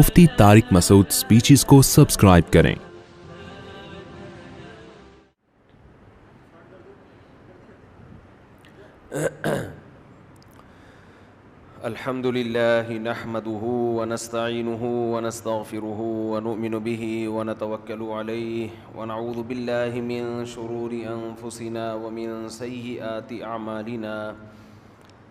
مفتی طارق مسعود speeches کو subscribe کریں۔ الحمد لله نحمده ونستعينه ونستغفره ونؤمن به ونتوكل عليه ونعوذ بالله من شرور أنفسنا ومن سيئات أعمالنا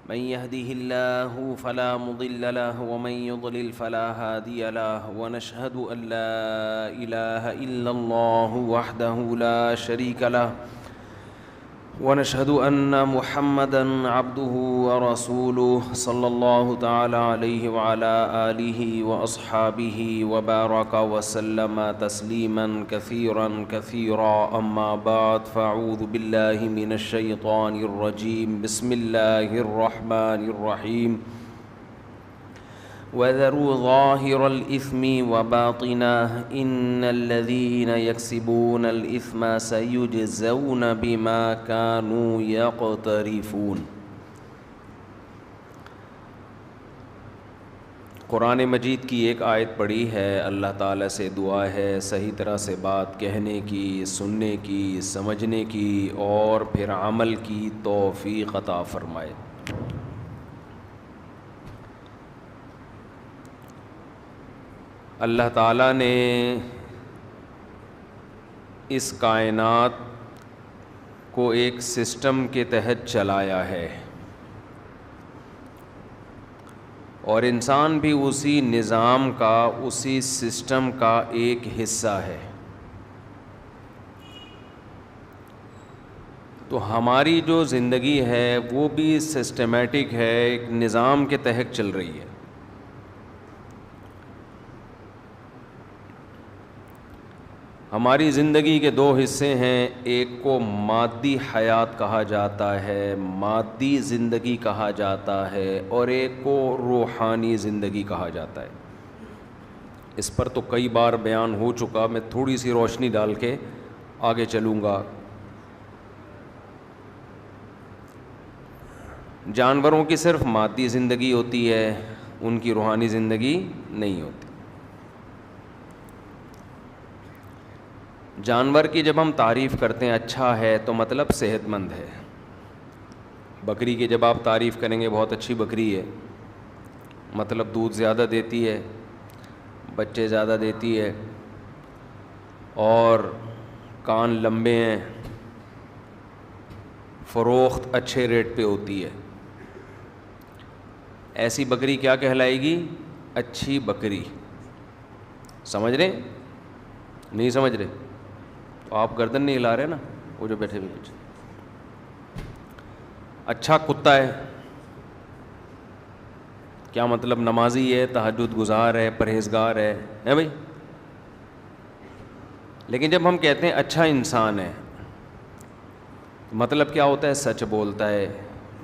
من يهده الله فلا مضل له ومن يضلل فلا هادي له ونشهد أن لا إله إلا الله وحده لا شريك له ونشهد أن محمدًا عبده ورسوله صلى الله تعالى عليه وعلى آله وأصحابه وبارك وسلم تسليمًا كثيرًا كثيرًا أما بعد فأعوذ بالله من الشيطان الرجيم بسم الله الرحمن الرحيم وذروا ظاهر الإثم وباطنه إن الذين يكسبون الإثم سيجزون بما كانوا يقترفون۔ قرآن مجید کی ایک آیت پڑھی ہے، اللہ تعالیٰ سے دعا ہے صحیح طرح سے بات کہنے کی، سننے کی، سمجھنے کی اور پھر عمل کی توفیق عطا فرمائے۔ اللہ تعالیٰ نے اس کائنات کو ایک سسٹم کے تحت چلایا ہے اور انسان بھی اسی نظام کا، اسی سسٹم کا ایک حصہ ہے۔ تو ہماری جو زندگی ہے وہ بھی سسٹمیٹک ہے، ایک نظام کے تحت چل رہی ہے۔ ہماری زندگی کے دو حصے ہیں، ایک کو مادی حیات کہا جاتا ہے، مادی زندگی کہا جاتا ہے، اور ایک کو روحانی زندگی کہا جاتا ہے۔ اس پر تو کئی بار بیان ہو چکا، میں تھوڑی سی روشنی ڈال کے آگے چلوں گا۔ جانوروں کی صرف مادی زندگی ہوتی ہے، ان کی روحانی زندگی نہیں ہوتی۔ جانور کی جب ہم تعریف کرتے ہیں اچھا ہے تو مطلب صحت مند ہے۔ بکری کی جب آپ تعریف کریں گے بہت اچھی بکری ہے، مطلب دودھ زیادہ دیتی ہے، بچے زیادہ دیتی ہے اور کان لمبے ہیں، فروخت اچھے ریٹ پہ ہوتی ہے۔ ایسی بکری کیا کہلائے گی؟ اچھی بکری۔ سمجھ رہے؟ نہیں سمجھ رہے؟ آپ گردن نہیں ہلا رہے نا، وہ جو بیٹھے ہوئے پیچھے۔ اچھا کتا ہے، کیا مطلب؟ نمازی ہے، تہجد گزار ہے، پرہیزگار ہے بھائی۔ لیکن جب ہم کہتے ہیں اچھا انسان ہے، مطلب کیا ہوتا ہے؟ سچ بولتا ہے،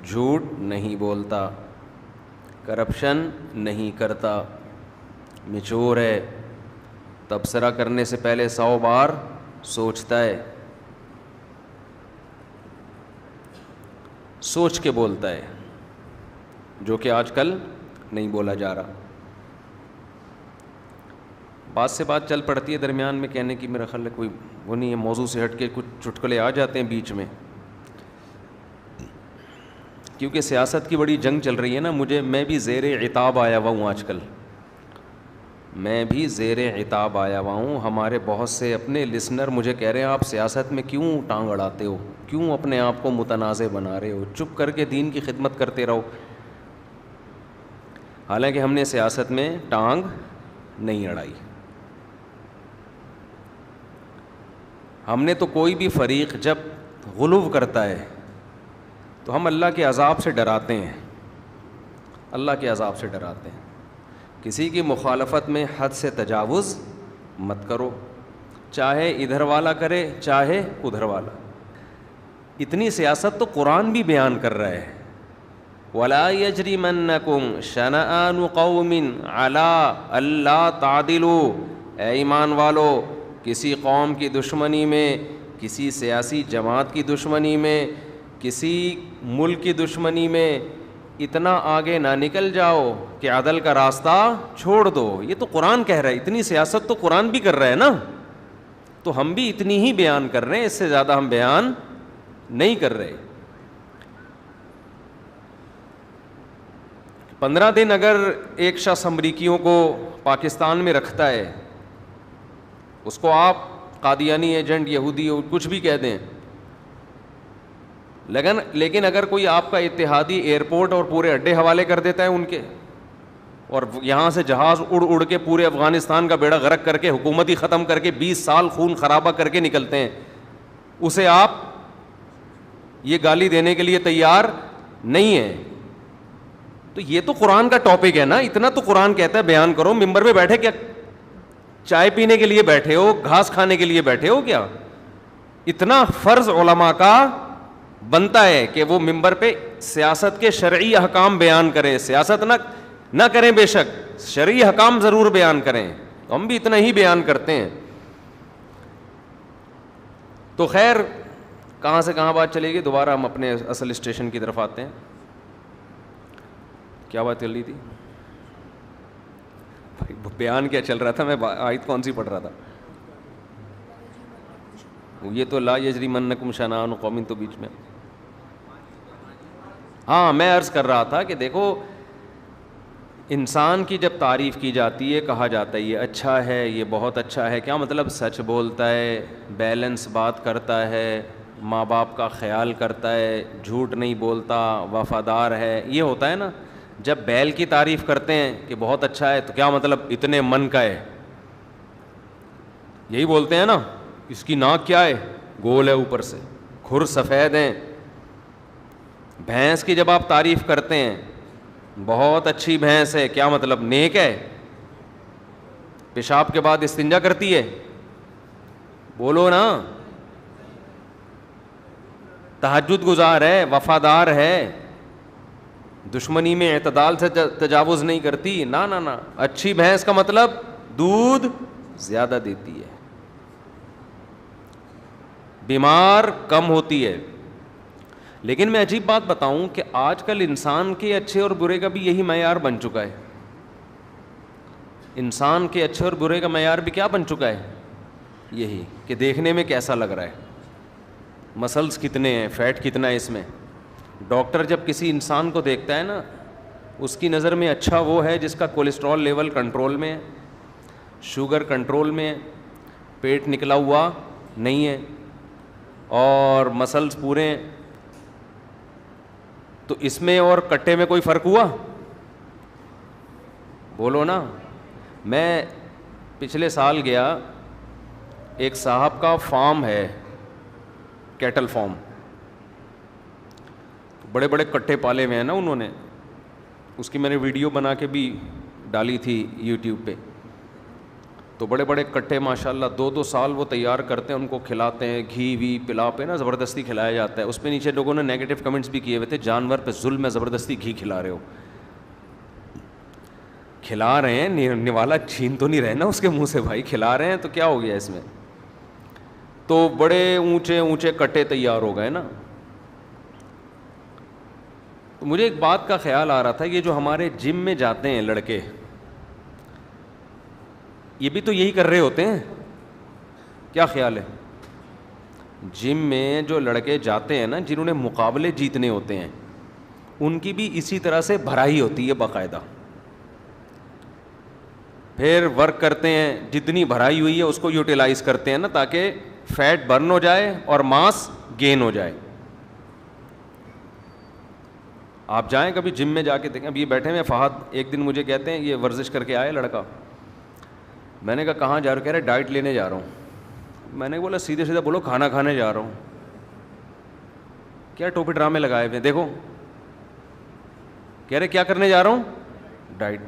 جھوٹ نہیں بولتا، کرپشن نہیں کرتا، میچور ہے، تبصرہ کرنے سے پہلے 100 بار سوچتا ہے، سوچ کے بولتا ہے، جو کہ آج کل نہیں بولا جا رہا۔ بات سے بات چل پڑتی ہے درمیان میں کہنے کی، میرا خیال ہے کوئی وہ نہیں ہے، موضوع سے ہٹ کے کچھ چٹکلے آ جاتے ہیں بیچ میں، کیونکہ سیاست کی بڑی جنگ چل رہی ہے نا۔ میں بھی زیر عتاب آیا ہوا ہوں آج کل، میں بھی زیر عتاب آیا ہوا ہوں۔ ہمارے بہت سے اپنے لسنر مجھے کہہ رہے ہیں آپ سیاست میں کیوں ٹانگ اڑاتے ہو، کیوں اپنے آپ کو متنازع بنا رہے ہو، چپ کر کے دین کی خدمت کرتے رہو۔ حالانکہ ہم نے سیاست میں ٹانگ نہیں اڑائی، ہم نے تو کوئی بھی فریق جب غلو کرتا ہے تو ہم اللہ کے عذاب سے ڈراتے ہیں، اللہ کے عذاب سے ڈراتے ہیں۔ کسی کی مخالفت میں حد سے تجاوز مت کرو، چاہے ادھر والا کرے چاہے ادھر والا۔ اتنی سیاست تو قرآن بھی بیان کر رہا ہے، وَلَا يَجْرِمَنَّكُمْ شَنَآنُ قَوْمٍ عَلَىٰ أَلَّا تَعْدِلُوا۔ اے ایمان والو، کسی قوم کی دشمنی میں، کسی سیاسی جماعت کی دشمنی میں، کسی ملک کی دشمنی میں، اتنا آگے نہ نکل جاؤ کہ عدل کا راستہ چھوڑ دو. یہ تو قرآن کہہ رہا ہے, اتنی سیاست تو قرآن بھی کر رہا ہے نا, تو ہم بھی اتنی ہی بیان کر رہے ہیں, اس سے زیادہ ہم بیان نہیں کر رہے. 15 دن اگر ایک شخص امریکیوں کو پاکستان میں رکھتا ہے, اس کو آپ قادیانی ایجنٹ, یہودی کچھ بھی کہہ دیں, لیکن اگر کوئی آپ کا اتحادی ایئرپورٹ اور پورے اڈے حوالے کر دیتا ہے ان کے, اور یہاں سے جہاز اڑ اڑ کے پورے افغانستان کا بیڑا غرق کر کے, حکومت ہی ختم کر کے 20 سال خون خرابہ کر کے نکلتے ہیں, اسے آپ یہ گالی دینے کے لیے تیار نہیں ہیں. تو یہ تو قرآن کا ٹاپک ہے نا, اتنا تو قرآن کہتا ہے بیان کرو. ممبر پہ بیٹھے کیا چائے پینے کے لیے بیٹھے ہو, گھاس کھانے کے لیے بیٹھے ہو کیا؟ اتنا فرض علماء کا بنتا ہے کہ وہ ممبر پہ سیاست کے شرعی احکام بیان کریں. سیاست نہ کریں بے شک, شرعی احکام ضرور بیان کریں. ہم بھی اتنا ہی بیان کرتے ہیں. تو خیر, کہاں سے کہاں بات چلے گی, دوبارہ ہم اپنے اصل اسٹیشن کی طرف آتے ہیں. کیا بات چل رہی تھی؟ بیان کیا چل رہا تھا, میں آیت کون سی پڑھ رہا تھا؟ یہ تو لا یجرمنکم شنآن قوم, تو بیچ میں ہاں میں عرض کر رہا تھا کہ دیکھو, انسان کی جب تعریف کی جاتی ہے, کہا جاتا ہے یہ اچھا ہے, یہ بہت اچھا ہے, کیا مطلب؟ سچ بولتا ہے, بیلنس بات کرتا ہے, ماں باپ کا خیال کرتا ہے, جھوٹ نہیں بولتا, وفادار ہے, یہ ہوتا ہے نا. جب بیل کی تعریف کرتے ہیں کہ بہت اچھا ہے, تو کیا مطلب؟ اتنے من کا ہے, یہی بولتے ہیں نا. اس کی ناک کیا ہے؟ گول ہے اوپر سے, کھر سفید ہیں. بھینس کی جب آپ تعریف کرتے ہیں, بہت اچھی بھینس ہے, کیا مطلب؟ نیک ہے, پیشاب کے بعد استنجا کرتی ہے, بولو نا. تہجد گزار ہے, وفادار ہے, دشمنی میں اعتدال سے تجاوز نہیں کرتی. نا نا نا, اچھی بھینس کا مطلب دودھ زیادہ دیتی ہے, بیمار کم ہوتی ہے. لیکن میں عجیب بات بتاؤں کہ آج کل انسان کے اچھے اور برے کا بھی یہی معیار بن چکا ہے. انسان کے اچھے اور برے کا معیار بھی کیا بن چکا ہے؟ یہی کہ دیکھنے میں کیسا لگ رہا ہے, مسلز کتنے ہیں, فیٹ کتنا ہے اس میں. ڈاکٹر جب کسی انسان کو دیکھتا ہے نا, اس کی نظر میں اچھا وہ ہے جس کا کولیسٹرول لیول کنٹرول میں ہے, شوگر کنٹرول میں ہے, پیٹ نکلا ہوا نہیں ہے, اور مسلز پورے ہیں. تو اس میں اور کٹے میں کوئی فرق ہوا؟ بولو نا. میں پچھلے سال گیا, ایک صاحب کا فارم ہے, کیٹل فارم, بڑے بڑے کٹے پالے ہوئے ہیں نا انہوں نے. اس کی میں نے ویڈیو بنا کے بھی ڈالی تھی یوٹیوب پہ. تو بڑے بڑے کٹے ماشاء اللہ 2-2 سال وہ تیار کرتے ہیں, ان کو کھلاتے ہیں, گھی وی پلا پہ نا زبردستی کھلایا جاتا ہے. اس پہ نیچے لوگوں نے نیگیٹو کمنٹس بھی کیے ہوئے تھے, جانور پہ ظلم ہے, زبردستی گھی کھلا رہے ہو. کھلا رہے ہیں, نوالا چھین تو نہیں رہے نا اس کے منہ سے بھائی, کھلا رہے ہیں تو کیا ہو گیا اس میں. تو بڑے اونچے اونچے کٹے تیار ہو گئے نا. تو مجھے ایک بات کا خیال آ رہا تھا, یہ جو ہمارے جم میں جاتے ہیں لڑکے, یہ بھی تو یہی کر رہے ہوتے ہیں. کیا خیال ہے؟ جم میں جو لڑکے جاتے ہیں نا, جنہوں نے مقابلے جیتنے ہوتے ہیں, ان کی بھی اسی طرح سے بھرائی ہوتی ہے باقاعدہ. پھر ورک کرتے ہیں, جتنی بھرائی ہوئی ہے اس کو یوٹیلائز کرتے ہیں نا, تاکہ فیٹ برن ہو جائے اور ماس گین ہو جائے. آپ جائیں کبھی جم میں جا کے دیکھیں. اب یہ بیٹھے ہوئے فہد, ایک دن مجھے کہتے ہیں یہ ورزش کر کے آئے لڑکا. میں نے کہا کہاں جا رہا ہوں؟ کہہ رہے ڈائٹ لینے جا رہا ہوں. میں نے بولا سیدھے سیدھے بولو کھانا کھانے جا رہا ہوں. کیا ٹوپی ڈرامے لگائے ہوئے دیکھو. کہہ رہے کیا کرنے جا رہا ہوں؟ ڈائٹ.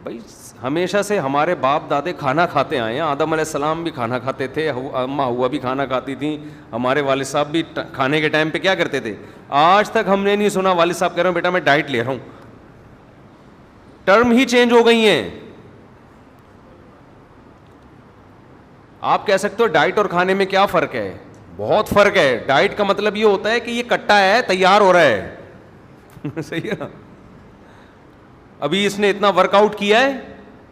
بھائی ہمیشہ سے ہمارے باپ دادے کھانا کھاتے آئے ہیں. آدم علیہ السلام بھی کھانا کھاتے تھے, اماں ہوا بھی کھانا کھاتی تھیں, ہمارے والد صاحب بھی کھانے کے ٹائم پہ کیا کرتے تھے. آج تک ہم نے نہیں سنا والد صاحب کہہ رہے ہیں بیٹا میں ڈائٹ لے رہا ہوں. ٹرم ہی چینج ہو گئی ہیں. آپ کہہ سکتے ہو ڈائٹ اور کھانے میں کیا فرق ہے؟ بہت فرق ہے. ڈائٹ کا مطلب یہ ہوتا ہے کہ یہ کٹا ہے, تیار ہو رہا ہے. صحیح ہے نا. ابھی اس نے اتنا ورک آؤٹ کیا ہے,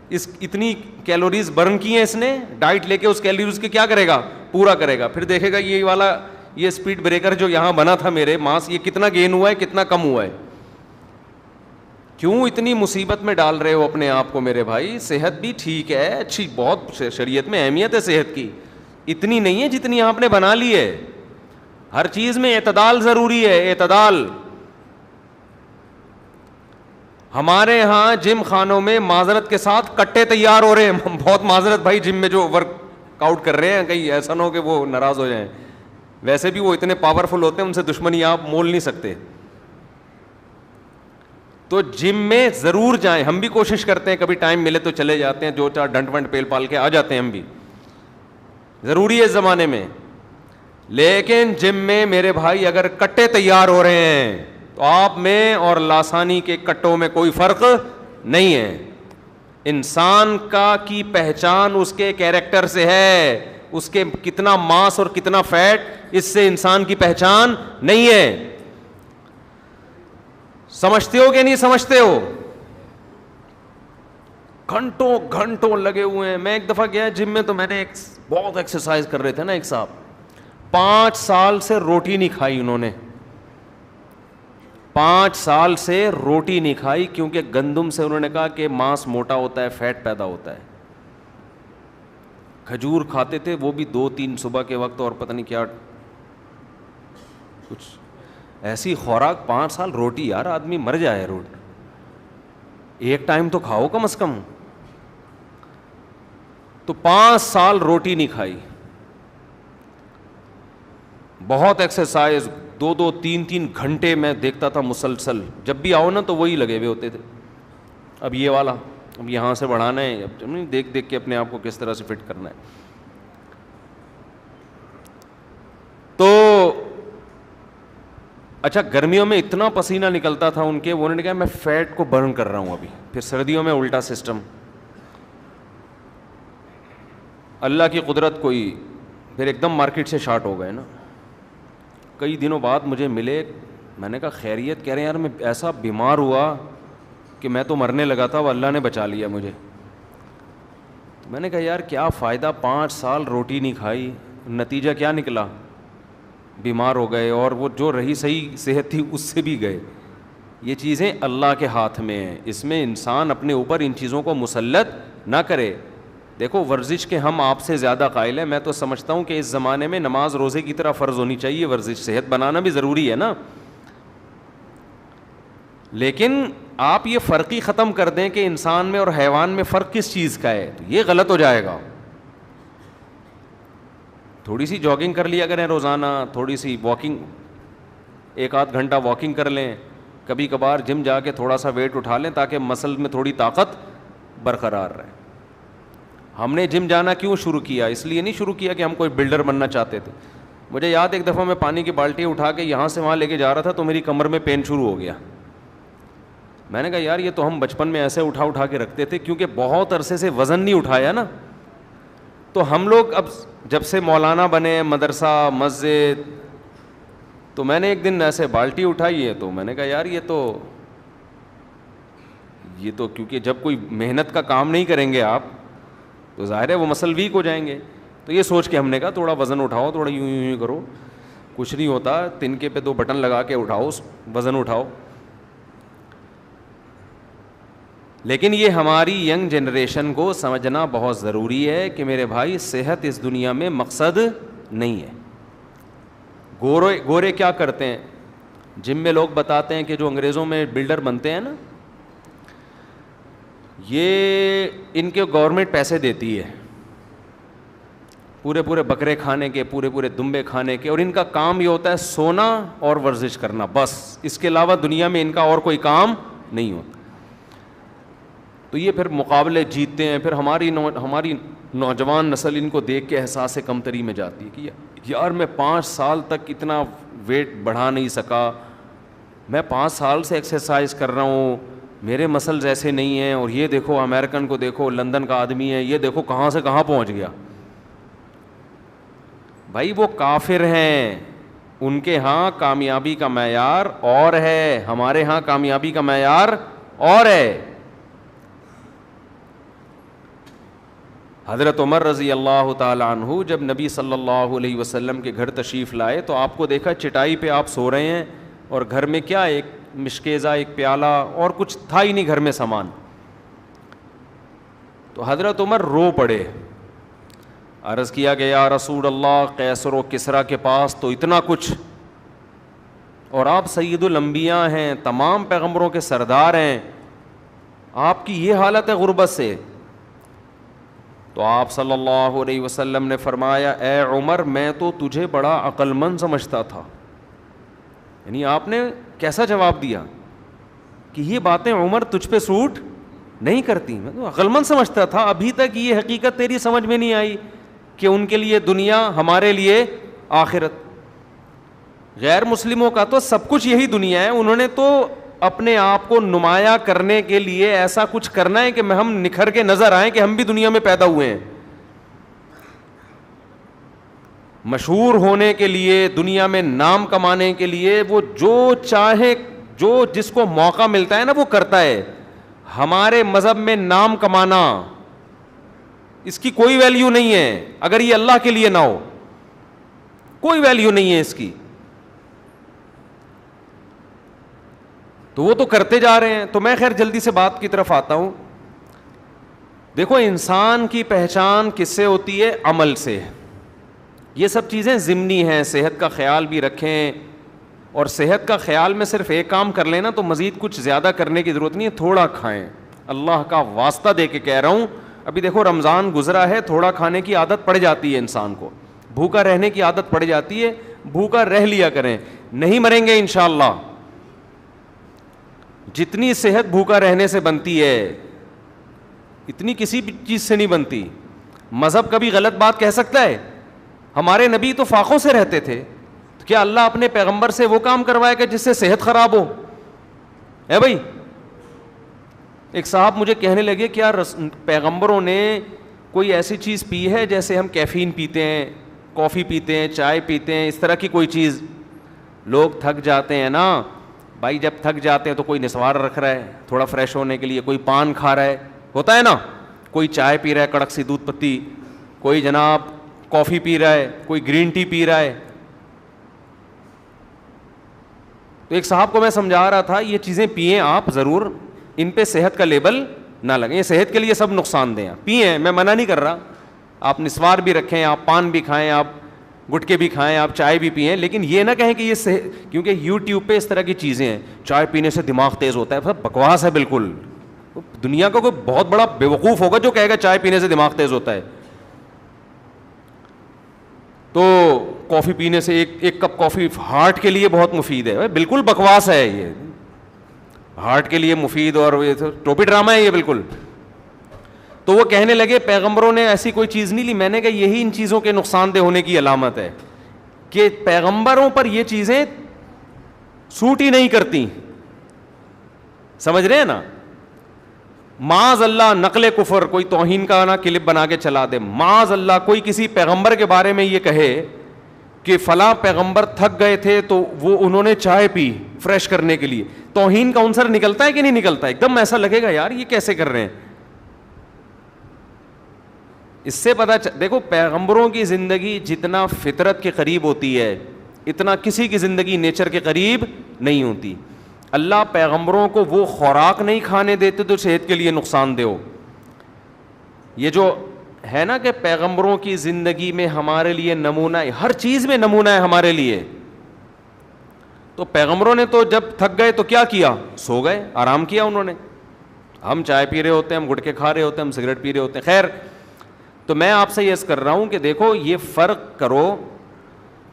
اس اتنی کیلوریز برن کی ہیں اس نے, ڈائٹ لے کے اس کیلوریز کے کیا کرے گا, پورا کرے گا. پھر دیکھے گا یہ والا یہ اسپیڈ بریکر جو یہاں بنا تھا میرے ماس, یہ کتنا گین ہوا ہے, کتنا کم ہوا ہے. کیوں اتنی مصیبت میں ڈال رہے ہو اپنے آپ کو میرے بھائی؟ صحت بھی ٹھیک ہے, اچھی, بہت شریعت میں اہمیت ہے صحت کی, اتنی نہیں ہے جتنی آپ نے بنا لی ہے. ہر چیز میں اعتدال ضروری ہے, اعتدال. ہمارے ہاں جم خانوں میں معذرت کے ساتھ کٹے تیار ہو رہے ہیں. بہت معذرت بھائی, جم میں جو ورک آؤٹ کر رہے ہیں, کہیں ایسا نہ ہو کہ وہ ناراض ہو جائیں. ویسے بھی وہ اتنے پاورفل ہوتے ہیں, ان سے دشمنی آپ مول نہیں سکتے. تو جم میں ضرور جائیں. ہم بھی کوشش کرتے ہیں, کبھی ٹائم ملے تو چلے جاتے ہیں, 2-4 ڈنٹ ونٹ پیل پال کے آ جاتے ہیں ہم بھی, ضروری ہے اس زمانے میں. لیکن جم میں میرے بھائی اگر کٹے تیار ہو رہے ہیں تو آپ میں اور لاسانی کے کٹوں میں کوئی فرق نہیں ہے. انسان کا کی پہچان اس کے کیریکٹر سے ہے, اس کے کتنا ماس اور کتنا فیٹ, اس سے انسان کی پہچان نہیں ہے. سمجھتے ہو کہ نہیں سمجھتے ہو؟ گھنٹوں گھنٹوں لگے ہوئے ہیں. میں ایک دفعہ گیا جم میں, تو میں نے بہت ایکسرسائز کر رہے تھے نا ایک صاحب, 5 سال سے روٹی نہیں کھائی انہوں نے, 5 سال سے روٹی نہیں کھائی, کیونکہ گندم سے انہوں نے کہا کہ ماس موٹا ہوتا ہے, فیٹ پیدا ہوتا ہے. کھجور کھاتے تھے, وہ بھی 2-3 صبح کے وقت, اور پتہ نہیں کیا کچھ ایسی خوراک. 5 سال روٹی, یار آدمی مر جائے. روٹی ایک ٹائم تو کھاؤ کم از کم. تو 5 سال روٹی نہیں کھائی, بہت ایکسرسائز, 2-3 گھنٹے میں دیکھتا تھا مسلسل. جب بھی آؤ نا تو وہی لگے ہوئے ہوتے تھے. اب یہ والا, اب یہاں سے بڑھانا ہے, اب دیکھ دیکھ کے اپنے آپ کو کس طرح سے فٹ کرنا ہے. تو اچھا, گرمیوں میں اتنا پسینہ نکلتا تھا ان کے, انہوں نے کہا میں فیٹ کو برن کر رہا ہوں ابھی. پھر سردیوں میں الٹا سسٹم. اللہ کی قدرت کوئی, پھر ایک دم مارکیٹ سے شارٹ ہو گئے نا. کئی دنوں بعد مجھے ملے, میں نے کہا خیریت؟ کہہ رہے ہیں یار میں ایسا بیمار ہوا کہ میں تو مرنے لگا تھا, وہ اللہ نے بچا لیا مجھے. میں نے کہا یار کیا فائدہ, 5 سال روٹی نہیں کھائی, نتیجہ کیا نکلا؟ بیمار ہو گئے, اور وہ جو رہی صحیح صحت تھی اس سے بھی گئے. یہ چیزیں اللہ کے ہاتھ میں ہیں, اس میں انسان اپنے اوپر ان چیزوں کو مسلط نہ کرے. دیکھو ورزش کے ہم آپ سے زیادہ قائل ہیں. میں تو سمجھتا ہوں کہ اس زمانے میں نماز روزے کی طرح فرض ہونی چاہیے ورزش. صحت بنانا بھی ضروری ہے نا, لیکن آپ یہ فرق ہی ختم کر دیں کہ انسان میں اور حیوان میں فرق کس چیز کا ہے, تو یہ غلط ہو جائے گا. تھوڑی سی جاگنگ کر لیا کریں روزانہ, تھوڑی سی واکنگ, 1-8 گھنٹہ واکنگ کر لیں, کبھی کبھار جم جا کے تھوڑا سا ویٹ اٹھا لیں تاکہ مسل میں تھوڑی طاقت برقرار رہے. ہم نے جم جانا کیوں شروع کیا؟ اس لیے نہیں شروع کیا کہ ہم کوئی بلڈر بننا چاہتے تھے. مجھے یاد ایک دفعہ میں پانی کی بالٹی اٹھا کے یہاں سے وہاں لے کے جا رہا تھا تو میری کمر میں پین شروع ہو گیا. میں نے کہا یار یہ تو ہم بچپن میں ایسے اٹھا کے رکھتے تھے, کیونکہ بہت عرصے سے وزن نہیں اٹھایا نا. تو ہم لوگ اب جب سے مولانا بنے, مدرسہ, مسجد, تو میں نے ایک دن ایسے بالٹی اٹھائی ہے, تو میں نے کہا یار یہ تو کیونکہ جب کوئی محنت کا کام نہیں کریں گے آپ تو ظاہر ہے وہ مسل ویک ہو جائیں گے. تو یہ سوچ کے ہم نے کہا تھوڑا وزن اٹھاؤ, تھوڑا یوں کرو, کچھ نہیں ہوتا, تنکے پہ 2 بٹن لگا کے اٹھاؤ, وزن اٹھاؤ. لیکن یہ ہماری ینگ جنریشن کو سمجھنا بہت ضروری ہے کہ میرے بھائی صحت اس دنیا میں مقصد نہیں ہے. گورے کیا کرتے ہیں, جم میں لوگ بتاتے ہیں کہ جو انگریزوں میں بلڈر بنتے ہیں نا, یہ ان کے گورنمنٹ پیسے دیتی ہے پورے بکرے کھانے کے, پورے دمبے کھانے کے, اور ان کا کام یہ ہوتا ہے سونا اور ورزش کرنا بس. اس کے علاوہ دنیا میں ان کا اور کوئی کام نہیں ہوتا. تو یہ پھر مقابلے جیتتے ہیں, پھر ہماری نوجوان نسل ان کو دیکھ کے احساس کمتری میں جاتی ہے کہ یار میں 5 سال تک اتنا ویٹ بڑھا نہیں سکا, میں 5 سال سے ایکسرسائز کر رہا ہوں, میرے مسلز ایسے نہیں ہیں, اور یہ دیکھو امریکن کو دیکھو, لندن کا آدمی ہے, یہ دیکھو کہاں سے کہاں پہنچ گیا. بھائی وہ کافر ہیں, ان کے ہاں کامیابی کا معیار اور ہے, ہمارے ہاں کامیابی کا معیار اور ہے. حضرت عمر رضی اللہ تعالی عنہ جب نبی صلی اللہ علیہ وسلم کے گھر تشریف لائے تو آپ کو دیکھا چٹائی پہ آپ سو رہے ہیں, اور گھر میں کیا, ایک مشکیزہ, ایک پیالہ, اور کچھ تھا ہی نہیں گھر میں سامان. تو حضرت عمر رو پڑے. عرض کیا کہ یا رسول اللہ, قیصر و کسریٰ کے پاس تو اتنا کچھ, اور آپ سید الانبیاء ہیں, تمام پیغمبروں کے سردار ہیں, آپ کی یہ حالت ہے غربت سے. تو آپ صلی اللہ علیہ وسلم نے فرمایا, اے عمر میں تو تجھے بڑا عقل مند سمجھتا تھا. یعنی آپ نے کیسا جواب دیا کہ یہ باتیں عمر تجھ پہ سوٹ نہیں کرتی, میں تو عقل مند سمجھتا تھا. ابھی تک یہ حقیقت تیری سمجھ میں نہیں آئی کہ ان کے لیے دنیا, ہمارے لیے آخرت. غیر مسلموں کا تو سب کچھ یہی دنیا ہے, انہوں نے تو اپنے آپ کو نمایاں کرنے کے لیے ایسا کچھ کرنا ہے کہ ہم نکھر کے نظر آئیں کہ ہم بھی دنیا میں پیدا ہوئے ہیں. مشہور ہونے کے لیے, دنیا میں نام کمانے کے لیے وہ جو چاہے, جو جس کو موقع ملتا ہے نا وہ کرتا ہے. ہمارے مذہب میں نام کمانا, اس کی کوئی ویلیو نہیں ہے اگر یہ اللہ کے لیے نہ ہو, کوئی ویلیو نہیں ہے اس کی. تو وہ تو کرتے جا رہے ہیں. تو میں خیر جلدی سے بات کی طرف آتا ہوں. دیکھو انسان کی پہچان کس سے ہوتی ہے؟ عمل سے. یہ سب چیزیں ضمنی ہیں, صحت کا خیال بھی رکھیں, اور صحت کا خیال میں صرف ایک کام کر لینا تو مزید کچھ زیادہ کرنے کی ضرورت نہیں ہے, تھوڑا کھائیں. اللہ کا واسطہ دے کے کہہ رہا ہوں, ابھی دیکھو رمضان گزرا ہے, تھوڑا کھانے کی عادت پڑ جاتی ہے انسان کو, بھوکا رہنے کی عادت پڑ جاتی ہے, بھوکا رہ لیا کریں, نہیں مریں گے انشاءاللہ. جتنی صحت بھوکا رہنے سے بنتی ہے اتنی کسی بھی چیز سے نہیں بنتی. مذہب کبھی غلط بات کہہ سکتا ہے؟ ہمارے نبی تو فاقوں سے رہتے تھے, تو کیا اللہ اپنے پیغمبر سے وہ کام کروائے گا جس سے صحت خراب ہو؟ ہے بھائی. ایک صاحب مجھے کہنے لگے کیا پیغمبروں نے کوئی ایسی چیز پی ہے جیسے ہم کیفین پیتے ہیں, کافی پیتے ہیں, چائے پیتے ہیں, اس طرح کی کوئی چیز؟ لوگ تھک جاتے ہیں نا بھائی, جب تھک جاتے ہیں تو کوئی نسوار رکھ رہا ہے تھوڑا فریش ہونے کے لیے, کوئی پان کھا رہا ہے, ہوتا ہے نا, کوئی چائے پی رہا ہے کڑک سی دودھ پتی, کوئی جناب کافی پی رہا ہے, کوئی گرین ٹی پی رہا ہے. تو ایک صاحب کو میں سمجھا رہا تھا یہ چیزیں پئیں آپ ضرور, ان پہ صحت کا لیبل نہ لگیں, یہ صحت کے لیے سب نقصان دہ ہیں, پئیں, میں منع نہیں کر رہا, آپ نسوار بھی رکھیں, آپ پان بھی کھائیں, آپ گٹکے بھی کھائیں, آپ چائے بھی پئیں, لیکن یہ نہ کہیں کہ یہ کیونکہ یوٹیوب پہ اس طرح کی چیزیں ہیں, چائے پینے سے دماغ تیز ہوتا ہے, سب بکواس ہے بالکل. دنیا کا کوئی بہت بڑا بیوقوف ہوگا جو کہے گا چائے پینے سے دماغ تیز ہوتا ہے. تو کافی پینے سے ایک کپ کافی ہارٹ کے لیے بہت مفید ہے, بالکل بکواس ہے یہ, ہارٹ کے لیے مفید, اور یہ ٹوپی ڈرامہ ہے یہ بالکل. تو وہ کہنے لگے پیغمبروں نے ایسی کوئی چیز نہیں لی. میں نے کہا یہی ان چیزوں کے نقصان دہ ہونے کی علامت ہے کہ پیغمبروں پر یہ چیزیں سوٹ ہی نہیں کرتی. سمجھ رہے ہیں نا؟ معاذ اللہ نقل کفر, کوئی توہین کا نا کلپ بنا کے چلا دے, معاذ اللہ کوئی کسی پیغمبر کے بارے میں یہ کہے کہ فلاں پیغمبر تھک گئے تھے تو وہ انہوں نے چائے پی فریش کرنے کے لیے, توہین کا عنصر نکلتا ہے کہ نہیں نکلتا؟ ایک دم ایسا لگے گا یار یہ کیسے کر رہے ہیں. اس سے پتہ دیکھو پیغمبروں کی زندگی جتنا فطرت کے قریب ہوتی ہے اتنا کسی کی زندگی نیچر کے قریب نہیں ہوتی. اللہ پیغمبروں کو وہ خوراک نہیں کھانے دیتے تو صحت کے لیے نقصان دہ ہو. یہ جو ہے نا کہ پیغمبروں کی زندگی میں ہمارے لیے نمونہ ہے, ہر چیز میں نمونہ ہے ہمارے لیے. تو پیغمبروں نے تو جب تھک گئے تو کیا کیا؟ سو گئے, آرام کیا انہوں نے. ہم چائے پی رہے ہوتے ہیں, ہم گٹکے کھا رہے ہوتے ہیں, ہم سگریٹ پی رہے ہوتے ہیں. خیر, تو میں آپ سے یہ کر رہا ہوں کہ دیکھو یہ فرق کرو,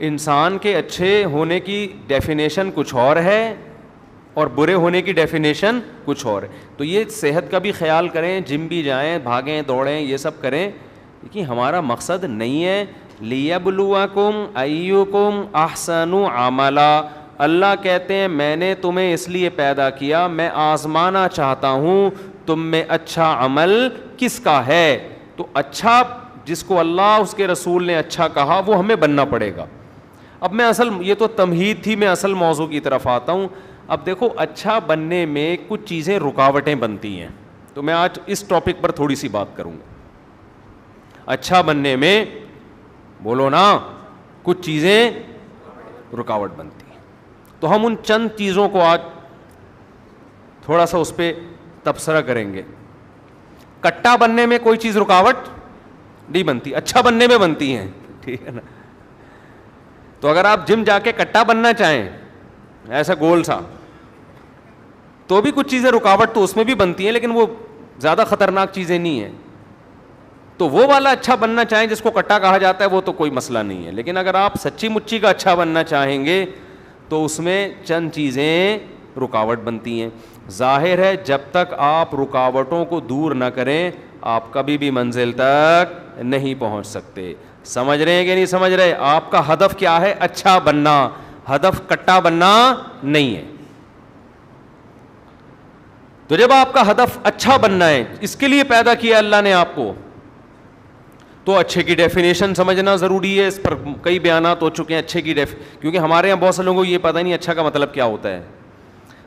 انسان کے اچھے ہونے کی ڈیفینیشن کچھ اور ہے اور برے ہونے کی ڈیفینیشن کچھ اور ہے. تو یہ صحت کا بھی خیال کریں, جم بھی جائیں, بھاگیں دوڑیں, یہ سب کریں, لیکن ہمارا مقصد نہیں ہے لیبلوکم ایکم احسن عملا. اللہ کہتے ہیں میں نے تمہیں اس لیے پیدا کیا, میں آزمانا چاہتا ہوں تم میں اچھا عمل کس کا ہے. تو اچھا جس کو اللہ اس کے رسول نے اچھا کہا وہ ہمیں بننا پڑے گا. اب میں یہ تو تمہید تھی، میں اصل موضوع کی طرف آتا ہوں. اب دیکھو اچھا بننے میں کچھ چیزیں رکاوٹیں بنتی ہیں، تو میں آج اس ٹاپک پر تھوڑی سی بات کروں گا. اچھا بننے میں بولو نا کچھ چیزیں رکاوٹ بنتی ہیں، تو ہم ان چند چیزوں کو آج تھوڑا سا اس پہ تبصرہ کریں گے. کٹا بننے میں کوئی چیز رکاوٹ نہیں بنتی، اچھا بننے میں بنتی ہیں، ٹھیک ہے نا. تو اگر آپ جم جا کے کٹا بننا چاہیں ایسا گول سا، تو بھی کچھ چیزیں رکاوٹ تو اس میں بھی بنتی ہیں، لیکن وہ زیادہ خطرناک چیزیں نہیں ہیں. تو وہ والا اچھا بننا چاہیں جس کو کٹا کہا جاتا ہے وہ تو کوئی مسئلہ نہیں ہے. لیکن اگر آپ سچی مچی کا اچھا بننا چاہیں گے تو اس میں چند چیزیں رکاوٹ بنتی ہیں. ظاہر ہے جب تک آپ رکاوٹوں کو دور نہ کریں آپ کبھی بھی منزل تک نہیں پہنچ سکتے. سمجھ رہے ہیں کہ نہیں سمجھ رہے؟ آپ کا ہدف کیا ہے؟ اچھا بننا، ہدف کٹا بننا نہیں ہے. تو جب آپ کا ہدف اچھا بننا ہے، اس کے لیے پیدا کیا اللہ نے آپ کو، تو اچھے کی ڈیفینیشن سمجھنا ضروری ہے. اس پر کئی بیانات ہو چکے ہیں اچھے کی کیونکہ ہمارے یہاں بہت سے لوگوں کو یہ پتہ نہیں اچھا کا مطلب کیا ہوتا ہے.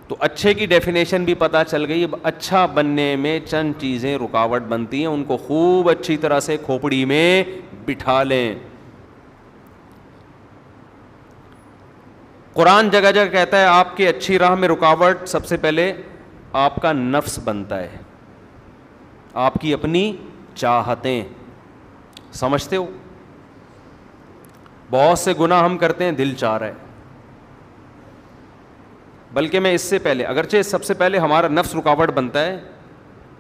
تو اچھے کی ڈیفینیشن بھی پتہ چل گئی. اب اچھا بننے میں چند چیزیں رکاوٹ بنتی ہیں، ان کو خوب اچھی طرح سے کھوپڑی میں بٹھا لیں. قرآن جگہ جگہ کہتا ہے آپ کی اچھی راہ میں رکاوٹ سب سے پہلے آپ کا نفس بنتا ہے، آپ کی اپنی چاہتیں. سمجھتے ہو؟ بہت سے گناہ ہم کرتے ہیں دل چاہ رہا ہے. بلکہ میں اس سے پہلے، اگرچہ سب سے پہلے ہمارا نفس رکاوٹ بنتا ہے،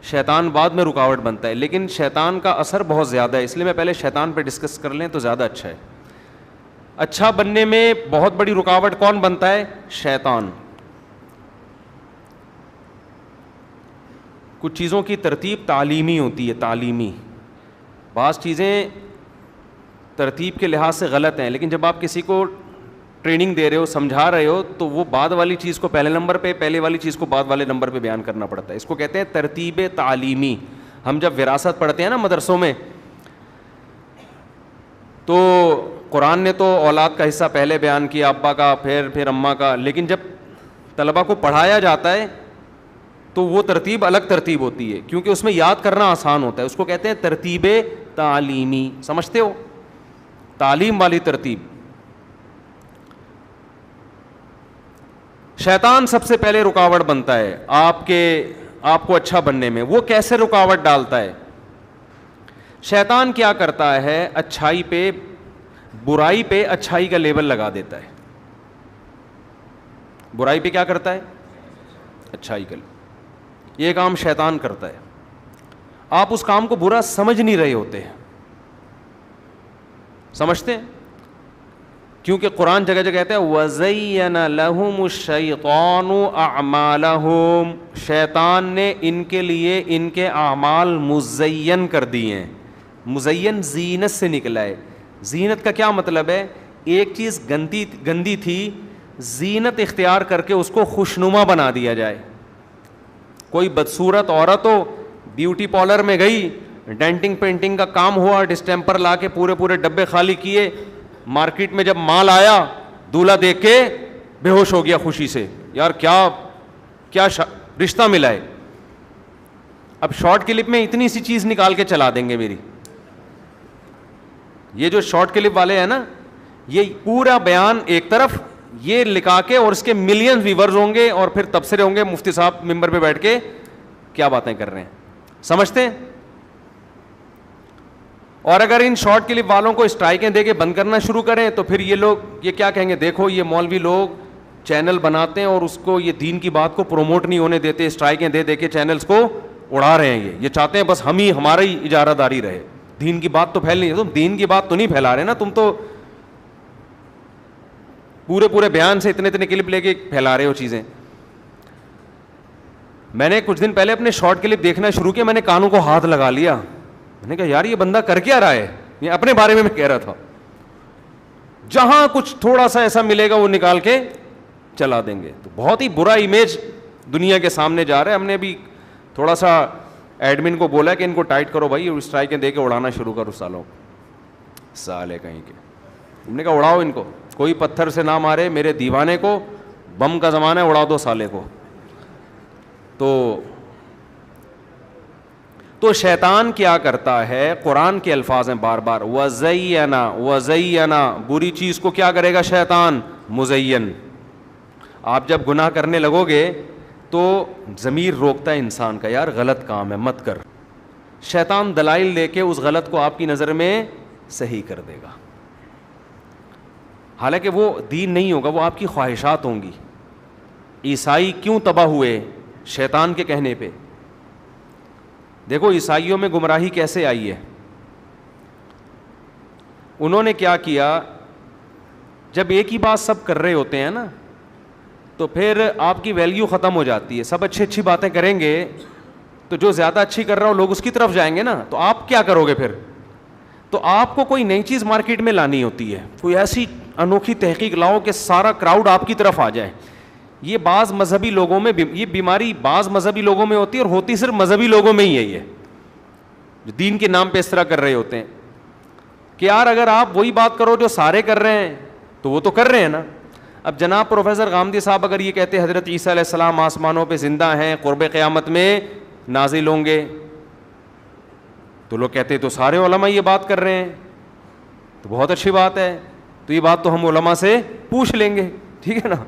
شیطان بعد میں رکاوٹ بنتا ہے، لیکن شیطان کا اثر بہت زیادہ ہے، اس لیے میں پہلے شیطان پہ ڈسکس کر لیں تو زیادہ اچھا ہے. اچھا بننے میں بہت بڑی رکاوٹ کون بنتا ہے؟ شیطان. کچھ چیزوں کی ترتیب تعلیمی ہوتی ہے، تعلیمی. بعض چیزیں ترتیب کے لحاظ سے غلط ہیں، لیکن جب آپ کسی کو ٹریننگ دے رہے ہو، سمجھا رہے ہو، تو وہ بعد والی چیز کو پہلے نمبر پہ، پہلے والی چیز کو بعد والے نمبر پہ بیان کرنا پڑتا ہے. اس کو کہتے ہیں ترتیب تعلیمی. ہم جب وراثت پڑھتے ہیں نا مدرسوں میں، تو قرآن نے تو اولاد کا حصہ پہلے بیان کیا، ابا کا، پھر اماں کا، لیکن جب طلبہ کو پڑھایا جاتا ہے تو وہ ترتیب الگ ترتیب ہوتی ہے، کیونکہ اس میں یاد کرنا آسان ہوتا ہے. اس کو کہتے ہیں ترتیب تعلیمی. سمجھتے ہو؟ تعلیم والی ترتیب. شیطان سب سے پہلے رکاوٹ بنتا ہے آپ کو اچھا بننے میں. وہ کیسے رکاوٹ ڈالتا ہے؟ شیطان کیا کرتا ہے؟ برائی پہ اچھائی کا لیبل لگا دیتا ہے. برائی پہ کیا کرتا ہے؟ اچھائی کا. یہ کام شیطان کرتا ہے. آپ اس کام کو برا سمجھ نہیں رہے ہوتے ہیں. سمجھتے ہیں؟ کیونکہ قرآن جگہ جگہ کہتا ہے وَزَيَّنَ لَهُمُ الشَّيْطَانُ أَعْمَالَهُمْ. شیطان نے ان کے لیے ان کے اعمال مزین کر دیے ہیں. مزین زینت سے نکلا ہے. زینت کا کیا مطلب ہے؟ ایک چیز گندی تھی، زینت اختیار کر کے اس کو خوشنما بنا دیا جائے. کوئی بدصورت عورت ہو، بیوٹی پارلر میں گئی، ڈینٹنگ پینٹنگ کا کام ہوا، ڈسٹیمپر لا کے پورے ڈبے خالی کیے، مارکیٹ میں جب مال آیا دولہا دیکھ کے بے ہوش ہو گیا خوشی سے، یار کیا رشتہ ملا ہے. اب شارٹ کلپ میں اتنی سی چیز نکال کے چلا دیں گے میری. یہ جو شارٹ کلپ والے ہیں نا، یہ پورا بیان ایک طرف یہ لکھا کے، اور اس کے ملین ویورز ہوں گے، اور پھر تبصرے ہوں گے مفتی صاحب ممبر پہ بیٹھ کے کیا باتیں کر رہے ہیں. سمجھتے ہیں؟ اور اگر ان شارٹ کلپ والوں کو اسٹرائکیں دے کے بند کرنا شروع کریں تو پھر یہ لوگ یہ کیا کہیں گے؟ دیکھو یہ مولوی لوگ چینل بناتے ہیں اور اس کو یہ دین کی بات کو پروموٹ نہیں ہونے دیتے، اسٹرائکیں دے کے چینلز کو اڑا رہے ہیں. یہ چاہتے ہیں بس ہمارا ہی اجارہ داری رہے، دین کی بات تو پھیل نہیں. تم دین کی بات تو نہیں پھیلا رہے نا، تم تو پورے بیان سے اتنے کلپ لے کے پھیلا رہے ہو چیزیں. میں نے کچھ دن پہلے اپنے شارٹ کلپ دیکھنا شروع کیا، میں نے کانوں کو ہاتھ لگا لیا. میں نے کہا یار یہ بندہ کر کیا رہا ہے؟ یہ اپنے بارے میں کہہ رہا تھا. جہاں کچھ تھوڑا سا ایسا ملے گا وہ نکال کے چلا دیں گے. تو بہت ہی برا امیج دنیا کے سامنے جا رہا ہے. ہم نے بھی تھوڑا سا ایڈمن کو بولا کہ ان کو ٹائٹ کرو بھائی، اسٹرائکیں دے کے اڑانا شروع کرو سالوں سالے کہیں کے. ہم نے کہا اڑاؤ ان کو, کوئی پتھر سے نہ مارے میرے دیوانے کو, بم کا زمانہ ہے, اڑا دو سالے کو. تو شیطان کیا کرتا ہے, قرآن کے الفاظ ہیں بار بار, وَزَيَّنَا بری چیز کو کیا کرے گا شیطان, مزین. آپ جب گناہ کرنے لگو گے تو ضمیر روکتا ہے انسان کا, یار غلط کام ہے مت کر. شیطان دلائل لے کے اس غلط کو آپ کی نظر میں صحیح کر دے گا, حالانکہ وہ دین نہیں ہوگا, وہ آپ کی خواہشات ہوں گی. عیسائی کیوں تباہ ہوئے, شیطان کے کہنے پہ. دیکھو عیسائیوں میں گمراہی کیسے آئی ہے. انہوں نے کیا کیا, جب ایک ہی بات سب کر رہے ہوتے ہیں نا تو پھر آپ کی ویلیو ختم ہو جاتی ہے. سب اچھی باتیں کریں گے تو جو زیادہ اچھی کر رہا ہو لوگ اس کی طرف جائیں گے نا, تو آپ کیا کرو گے پھر. تو آپ کو کوئی نئی چیز مارکیٹ میں لانی ہوتی ہے, کوئی ایسی انوکھی تحقیق لاؤ کہ سارا کراؤڈ آپ کی طرف آ جائے. یہ بعض مذہبی لوگوں میں, یہ بیماری بعض مذہبی لوگوں میں ہوتی ہے, اور ہوتی صرف مذہبی لوگوں میں ہی ہے یہ, جو دین کے نام پہ اس طرح کر رہے ہوتے ہیں کہ یار اگر آپ وہی بات کرو جو سارے کر رہے ہیں تو وہ تو کر رہے ہیں نا. اب جناب پروفیسر غامدی صاحب اگر یہ کہتے حضرت عیسیٰ علیہ السلام آسمانوں پہ زندہ ہیں, قرب قیامت میں نازل ہوں گے, تو لوگ کہتے تو سارے علماء یہ بات کر رہے ہیں, تو بہت اچھی بات ہے, تو یہ بات تو ہم علماء سے پوچھ لیں گے, ٹھیک ہے نا.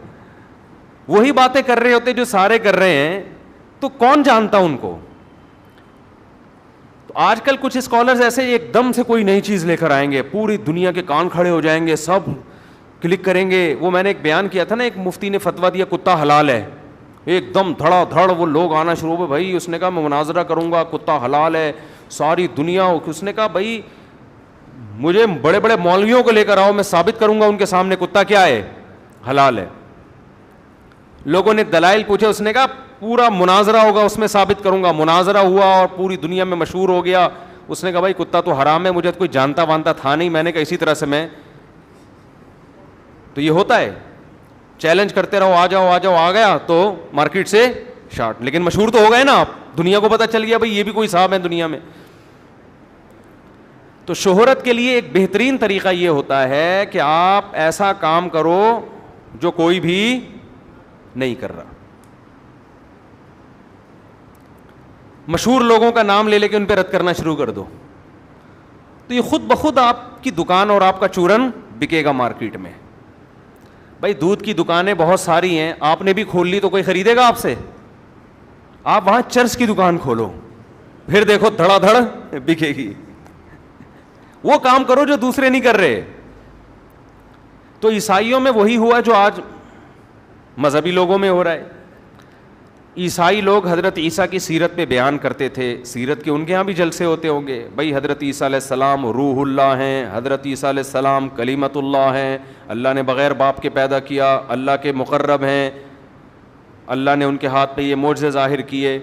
وہی باتیں کر رہے ہوتے جو سارے کر رہے ہیں, تو کون جانتا ان کو. تو آج کل کچھ اسکالرز ایسے ایک دم سے کوئی نئی چیز لے کر آئیں گے, پوری دنیا کے کان کھڑے ہو جائیں گے, سب کلک کریں گے. وہ میں نے ایک بیان کیا تھا نا, ایک مفتی نے فتویٰ دیا کتا حلال ہے, ایک دم دھڑا دھڑ وہ لوگ آنا شروع ہوئے. بھائی اس نے کہا میں مناظرہ کروں گا, کتا حلال ہے, ساری دنیا. اس نے کہا بھائی مجھے بڑے بڑے مولویوں کو لے کر آؤ, میں ثابت کروں گا ان کے سامنے کتا کیا ہے, حلال ہے. لوگوں نے دلائل پوچھے, اس نے کہا پورا مناظرہ ہوگا اس میں ثابت کروں گا. مناظرہ ہوا اور پوری دنیا میں مشہور ہو گیا. اس نے کہا بھائی کتا تو حرام ہے, مجھے تو کوئی جانتا وانتا تھا نہیں. میں نے کہا اسی طرح سے میں, تو یہ ہوتا ہے چیلنج کرتے رہو, آ جاؤ آ جاؤ, آ گیا تو مارکیٹ سے شارٹ. لیکن مشہور تو ہو گئے نا آپ, دنیا کو پتہ چل گیا بھائی یہ بھی کوئی صاحب ہے دنیا میں. تو شہرت کے لیے ایک بہترین طریقہ یہ ہوتا ہے کہ آپ ایسا کام کرو جو کوئی بھی نہیں کر رہا. مشہور لوگوں کا نام لے لے کے ان پہ رد کرنا شروع کر دو, تو یہ خود بخود آپ کی دکان اور آپ کا چورن بکے گا مارکیٹ میں. بھائی دودھ کی دکانیں بہت ساری ہیں, آپ نے بھی کھول لی تو کوئی خریدے گا آپ سے. آپ وہاں چرس کی دکان کھولو, پھر دیکھو دھڑا دھڑ بکے گی. وہ کام کرو جو دوسرے نہیں کر رہے. تو عیسائیوں میں وہی ہوا جو آج مذہبی لوگوں میں ہو رہا ہے. عیسائی لوگ حضرت عیسیٰ کی سیرت پہ بیان کرتے تھے, سیرت کے ان کے ہاں بھی جلسے ہوتے ہوں گے. بھائی حضرت عیسیٰ علیہ السلام روح اللہ ہیں, حضرت عیسیٰ علیہ السلام کلیمت اللہ ہیں, اللہ نے بغیر باپ کے پیدا کیا, اللہ کے مقرب ہیں, اللہ نے ان کے ہاتھ پہ یہ معجزے ظاہر کیے.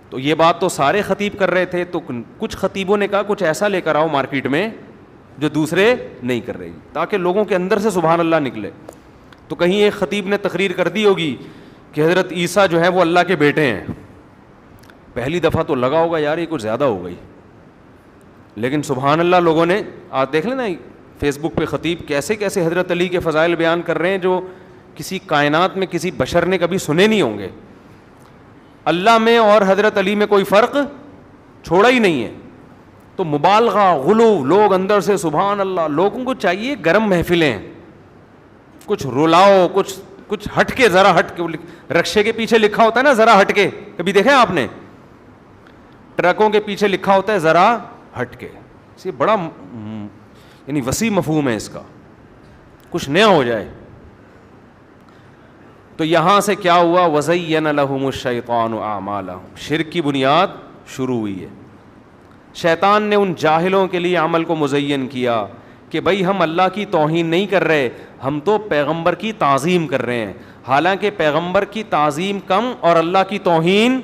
تو یہ بات تو سارے خطیب کر رہے تھے. تو کچھ خطیبوں نے کہا کچھ ایسا لے کر آؤ مارکیٹ میں جو دوسرے نہیں کر رہے, تاکہ لوگوں کے اندر سے سبحان اللہ نکلے. تو کہیں ایک خطیب نے تقریر کر دی ہوگی کہ حضرت عیسیٰ جو ہیں وہ اللہ کے بیٹے ہیں. پہلی دفعہ تو لگا ہوگا یار یہ کچھ زیادہ ہو گئی, لیکن سبحان اللہ لوگوں نے, آج دیکھ لیں نا فیس بک پہ خطیب کیسے کیسے حضرت علی کے فضائل بیان کر رہے ہیں جو کسی کائنات میں کسی بشر نے کبھی سنے نہیں ہوں گے. اللہ میں اور حضرت علی میں کوئی فرق چھوڑا ہی نہیں ہے. تو مبالغہ غلو, لوگ اندر سے سبحان اللہ. لوگوں کو چاہیے گرم محفلیں, کچھ رلاؤ, کچھ ہٹ کے, ذرا ہٹ کے. رکشے کے پیچھے لکھا ہوتا ہے نا ذرا ہٹ کے, کبھی دیکھا آپ نے؟ ٹرکوں کے پیچھے لکھا ہوتا ہے ذرا ہٹ کے. یہ بڑا یعنی وسیع مفہوم ہے اس کا, کچھ نیا ہو جائے. تو یہاں سے کیا ہوا, وَزَيَّنَ لَهُمُ الشَّيْطَانُ أَعْمَالَهُمْ, شرک کی بنیاد شروع ہوئی ہے. شیطان نے ان جاہلوں کے لیے عمل کو مزین کیا کہ بھائی ہم اللہ کی توہین نہیں کر رہے, ہم تو پیغمبر کی تعظیم کر رہے ہیں. حالانکہ پیغمبر کی تعظیم کم اور اللہ کی توہین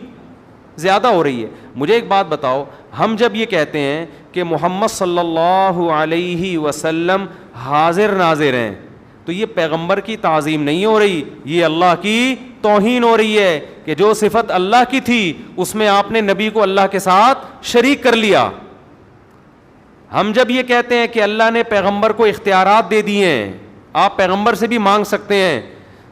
زیادہ ہو رہی ہے. مجھے ایک بات بتاؤ, ہم جب یہ کہتے ہیں کہ محمد صلی اللہ علیہ وسلم حاضر ناظر ہیں, تو یہ پیغمبر کی تعظیم نہیں ہو رہی, یہ اللہ کی توہین ہو رہی ہے کہ جو صفت اللہ کی تھی اس میں آپ نے نبی کو اللہ کے ساتھ شریک کر لیا. ہم جب یہ کہتے ہیں کہ اللہ نے پیغمبر کو اختیارات دے دیے ہیں, آپ پیغمبر سے بھی مانگ سکتے ہیں,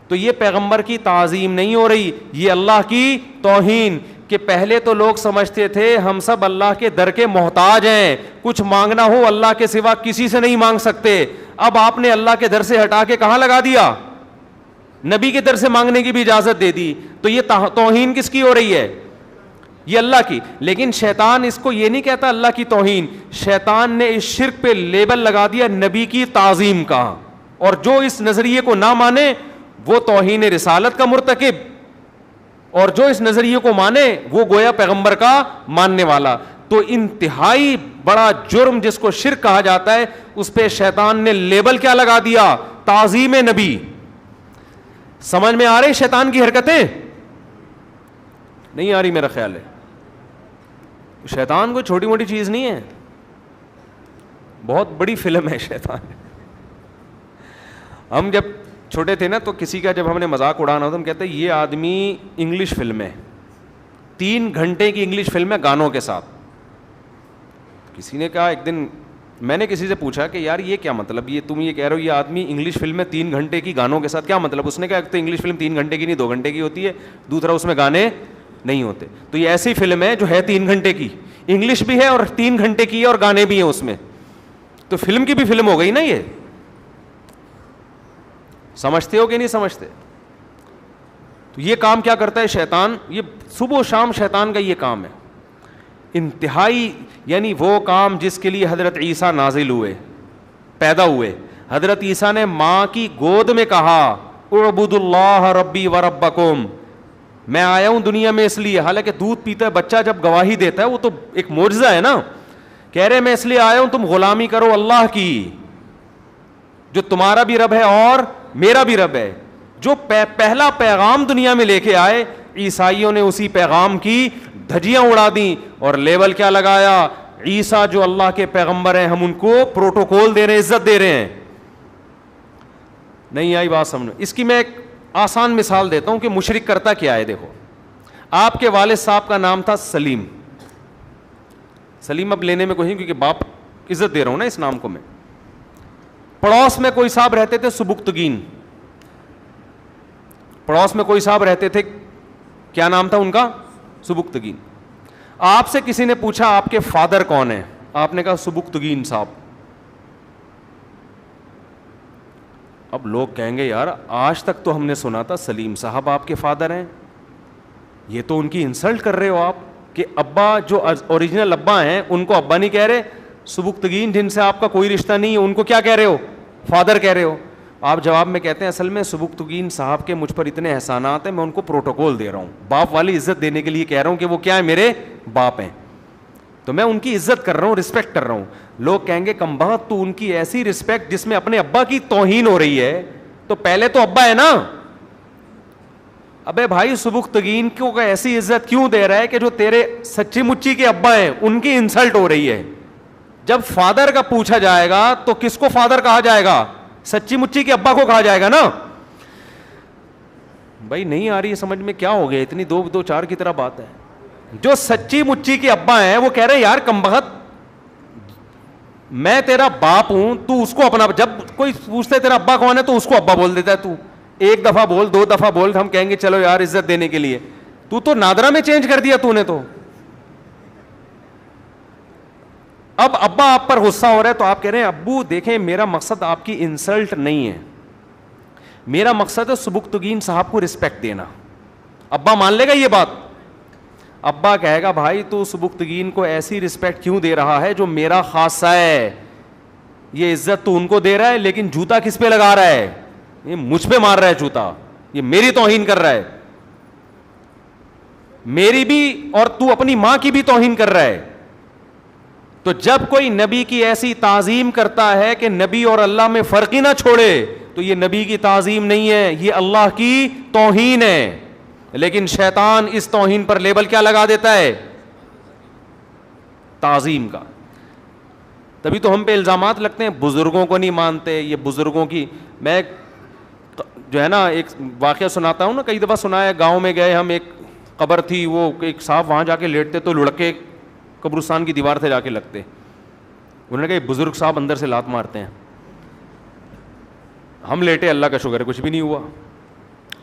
تو یہ پیغمبر کی تعظیم نہیں ہو رہی, یہ اللہ کی توہین. کہ پہلے تو لوگ سمجھتے تھے ہم سب اللہ کے در کے محتاج ہیں, کچھ مانگنا ہو اللہ کے سوا کسی سے نہیں مانگ سکتے. اب آپ نے اللہ کے در سے ہٹا کے کہاں لگا دیا؟ نبی کے در سے مانگنے کی بھی اجازت دے دی. تو یہ توہین کس کی ہو رہی ہے؟ یہ اللہ کی. لیکن شیطان اس کو یہ نہیں کہتا اللہ کی توہین, شیطان نے اس شرک پہ لیبل لگا دیا نبی کی تعظیم کا, اور جو اس نظریے کو نہ مانے وہ توہین رسالت کا مرتکب, اور جو اس نظریے کو مانے وہ گویا پیغمبر کا ماننے والا. تو انتہائی بڑا جرم جس کو شرک کہا جاتا ہے, اس پہ شیطان نے لیبل کیا لگا دیا؟ تعظیم نبی. سمجھ میں آ رہی شیطان کی حرکتیں؟ نہیں آ رہی میرا خیال ہے. شیطان کوئی چھوٹی موٹی چیز نہیں ہے, بہت بڑی فلم ہے شیطان. ہم جب چھوٹے تھے نا تو کسی کا جب ہم نے مذاق اڑانا ہوتا ہم کہتے ہیں یہ آدمی انگلش فلم ہے, 3 گھنٹے کی انگلش فلم ہے گانوں کے ساتھ. کسی نے کہا ایک دن, میں نے کسی سے پوچھا کہ یار یہ کیا مطلب, یہ تم یہ کہہ رہے ہو یہ آدمی انگلش فلم میں 3 گھنٹے کی گانوں کے ساتھ, کیا مطلب؟ اس نے کہا ایک تو انگلش فلم 3 گھنٹے کی نہیں 2 گھنٹے کی ہوتی ہے, دوسرا اس میں گانے نہیں ہوتے. تو یہ ایسی فلم ہے جو ہے 3 گھنٹے کی, انگلش بھی ہے اور 3 گھنٹے کی ہے اور گانے بھی ہیں اس میں, تو فلم کی بھی فلم ہو گئی نا. یہ سمجھتے ہو کہ نہیں سمجھتے؟ تو یہ کام کیا کرتا ہے شیطان, یہ صبح و شام شیطان کا یہ کام ہے انتہائی. یعنی وہ کام جس کے لیے حضرت عیسیٰ نازل ہوئے, پیدا ہوئے, حضرت عیسیٰ نے ماں کی گود میں کہا اعبدوا اللہ ربی و ربکم, میں آیا ہوں دنیا میں اس لیے. حالانکہ دودھ پیتا ہے بچہ جب گواہی دیتا ہے وہ تو ایک معجزہ ہے نا, کہہ رہے میں اس لیے آیا ہوں تم غلامی کرو اللہ کی, جو تمہارا بھی رب ہے اور میرا بھی رب ہے. جو پہلا پیغام دنیا میں لے کے آئے, عیسائیوں نے اسی پیغام کی دھجیاں اڑا دیں اور لیبل کیا لگایا, عیسیٰ جو اللہ کے پیغمبر ہیں ہم ان کو پروٹوکول دے رہے ہیں, عزت دے رہے ہیں. نہیں آئی بات سمجھ؟ اس کی میں ایک آسان مثال دیتا ہوں کہ مشرک کرتا کیا ہے. دیکھو, آپ کے والد صاحب کا نام تھا سلیم. سلیم اب لینے میں کوئی نہیں کیونکہ باپ عزت دے رہا ہوں نا اس نام کو میں. پڑوس میں کوئی صاحب رہتے تھے سبکتگین, پڑوس میں کوئی صاحب رہتے تھے, کیا نام تھا ان کا؟ سبکتگین. آپ سے کسی نے پوچھا آپ کے فادر کون ہیں, آپ نے کہا سبکتگین صاحب. اب لوگ کہیں گے یار آج تک تو ہم نے سنا تھا سلیم صاحب آپ کے فادر ہیں, یہ تو ان کی انسلٹ کر رہے ہو آپ کہ ابا جو اوریجنل ابا ہیں ان کو ابا نہیں کہہ رہے, سبکتگین جن سے آپ کا کوئی رشتہ نہیں ہے ان کو کیا کہہ رہے ہو؟ فادر کہہ رہے ہو. آپ جواب میں کہتے ہیں اصل میں سبکتگین صاحب کے مجھ پر اتنے احسانات ہیں میں ان کو پروٹوکول دے رہا ہوں, باپ والی عزت دینے کے لیے کہہ رہا ہوں کہ وہ کیا ہے میرے باپ ہیں, تو میں ان کی عزت کر رہا ہوں, رسپیکٹ کر رہا ہوں. لوگ کہیں گے کمبخت تو ان کی ایسی رسپیکٹ جس میں اپنے ابا کی توہین ہو رہی ہے, تو پہلے تو ابا ہے نا. ابے بھائی سبکتگین کو ایسی عزت کیوں دے رہا ہے کہ جو تیرے سچی مچی کے ابا ہیں ان کی انسلٹ ہو رہی ہے. جب فادر کا پوچھا جائے گا تو کس کو فادر کہا جائے گا؟ سچی مچی کے ابا کو کہا جائے گا نا. بھائی نہیں آ رہی ہے سمجھ میں, کیا ہو گیا اتنی 2-2-4 کی طرح بات ہے. جو سچی مچی کے ابا ہیں وہ کہہ رہے ہیں یار کمبخت میں تیرا باپ ہوں, تو اس کو اپنا, جب کوئی پوچھتا ہے تیرا ابا کون ہے تو اس کو ابا بول دیتا ہے. تو 1 دفعہ بول 2 دفعہ بول, ہم کہیں گے چلو یار عزت دینے کے لیے, تو نادرا میں چینج کر دیا تو نے. تو اب ابا آپ پر غصہ ہو رہا ہے تو آپ کہہ رہے ہیں ابو دیکھیں میرا مقصد آپ کی انسلٹ نہیں ہے, میرا مقصد ہے سبکتگین صاحب کو رسپیکٹ دینا. ابا مان لے گا یہ بات؟ ابا کہے گا بھائی تو سبکتگین کو ایسی رسپیکٹ کیوں دے رہا ہے جو میرا خاصہ ہے, یہ عزت تو ان کو دے رہا ہے لیکن جوتا کس پہ لگا رہا ہے؟ یہ مجھ پہ مار رہا ہے جوتا, یہ میری توہین کر رہا ہے, میری بھی اور تو اپنی ماں کی بھی توہین کر رہا ہے. تو جب کوئی نبی کی ایسی تعظیم کرتا ہے کہ نبی اور اللہ میں فرق ہی نہ چھوڑے تو یہ نبی کی تعظیم نہیں ہے, یہ اللہ کی توہین ہے. لیکن شیطان اس توہین پر لیبل کیا لگا دیتا ہے؟ تعظیم کا. تبھی تو ہم پہ الزامات لگتے ہیں بزرگوں کو نہیں مانتے, یہ بزرگوں کی. میں جو ہے نا ایک واقعہ سناتا ہوں نا, کئی دفعہ سنا ہے. گاؤں میں گئے ہم, ایک قبر تھی, وہ ایک صاحب وہاں جا کے لیٹتے تو لڑکے قبرستان کی دیوار سے جا کے لگتے. انہوں نے کہا یہ بزرگ صاحب اندر سے لات مارتے ہیں. ہم لیٹے, اللہ کا شکر ہے کچھ بھی نہیں ہوا.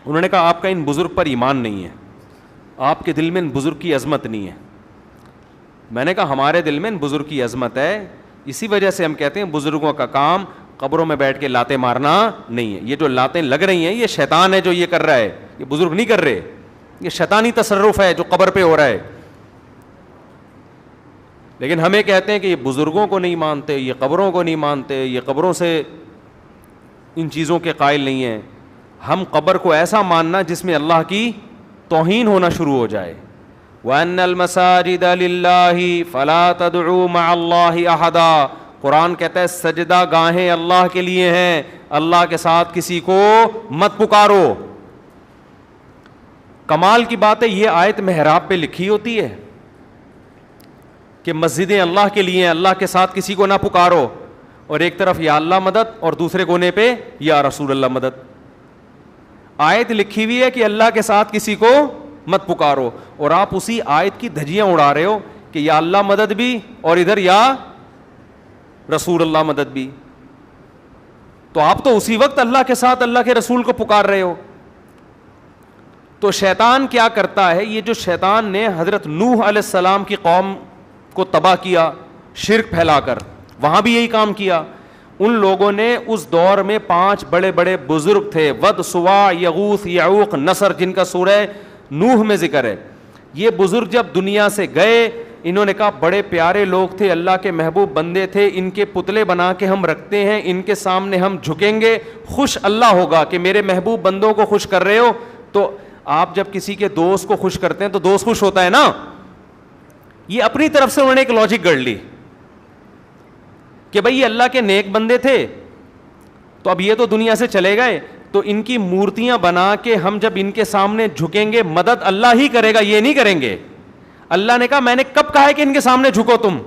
انہوں نے کہا آپ کا ان بزرگ پر ایمان نہیں ہے, آپ کے دل میں ان بزرگ کی عظمت نہیں ہے. میں نے کہا ہمارے دل میں ان بزرگ کی عظمت ہے, اسی وجہ سے ہم کہتے ہیں بزرگوں کا کام قبروں میں بیٹھ کے لاتیں مارنا نہیں ہے. یہ جو لاتیں لگ رہی ہیں یہ شیطان ہے جو یہ کر رہا ہے, یہ بزرگ نہیں کر رہے, یہ شیطانی تصرف ہے جو قبر پہ ہو رہا ہے. لیکن ہمیں کہتے ہیں کہ یہ بزرگوں کو نہیں مانتے, یہ قبروں کو نہیں مانتے, یہ قبروں سے ان چیزوں کے قائل نہیں ہیں. ہم قبر کو ایسا ماننا جس میں اللہ کی توہین ہونا شروع ہو جائے. وَأَنَّ الْمَسَاجِدَ لِلَّهِ فَلَا تَدْعُوا مَعَ اللَّهِ أَحَدًا. قرآن کہتا ہے سجدہ گاہیں اللہ کے لیے ہیں, اللہ کے ساتھ کسی کو مت پکارو. کمال کی بات ہے یہ آیت محراب پہ لکھی ہوتی ہے کہ مسجدیں اللہ کے لیے ہیں, اللہ کے ساتھ کسی کو نہ پکارو, اور ایک طرف یا اللہ مدد اور دوسرے کونے پہ یا رسول اللہ مدد. آیت لکھی ہوئی ہے کہ اللہ کے ساتھ کسی کو مت پکارو, اور آپ اسی آیت کی دھجیاں اڑا رہے ہو کہ یا اللہ مدد بھی اور ادھر یا رسول اللہ مدد بھی. تو آپ تو اسی وقت اللہ کے ساتھ اللہ کے رسول کو پکار رہے ہو. تو شیطان کیا کرتا ہے, یہ جو شیطان نے حضرت نوح علیہ السلام کی قوم کو تباہ کیا شرک پھیلا کر, وہاں بھی یہی کام کیا. ان لوگوں نے اس دور میں 5 بڑے بڑے بزرگ تھے, ود, سوا, یغوث, یعوق, نصر, جن کا سورہ نوح میں ذکر ہے. یہ بزرگ جب دنیا سے گئے, انہوں نے کہا بڑے پیارے لوگ تھے, اللہ کے محبوب بندے تھے, ان کے پتلے بنا کے ہم رکھتے ہیں, ان کے سامنے ہم جھکیں گے, خوش اللہ ہوگا کہ میرے محبوب بندوں کو خوش کر رہے ہو. تو آپ جب کسی کے دوست کو خوش کرتے ہیں تو دوست خوش ہوتا ہے نا. یہ اپنی طرف سے انہوں نے ایک لاجک گڑھ لی کہ بھئی یہ اللہ کے نیک بندے تھے, تو اب یہ تو دنیا سے چلے گئے, تو ان کی مورتیاں بنا کے ہم جب ان کے سامنے جھکیں گے مدد اللہ ہی کرے گا, یہ نہیں کریں گے. اللہ نے کہا میں نے کب کہا ہے کہ ان کے سامنے جھکو تم,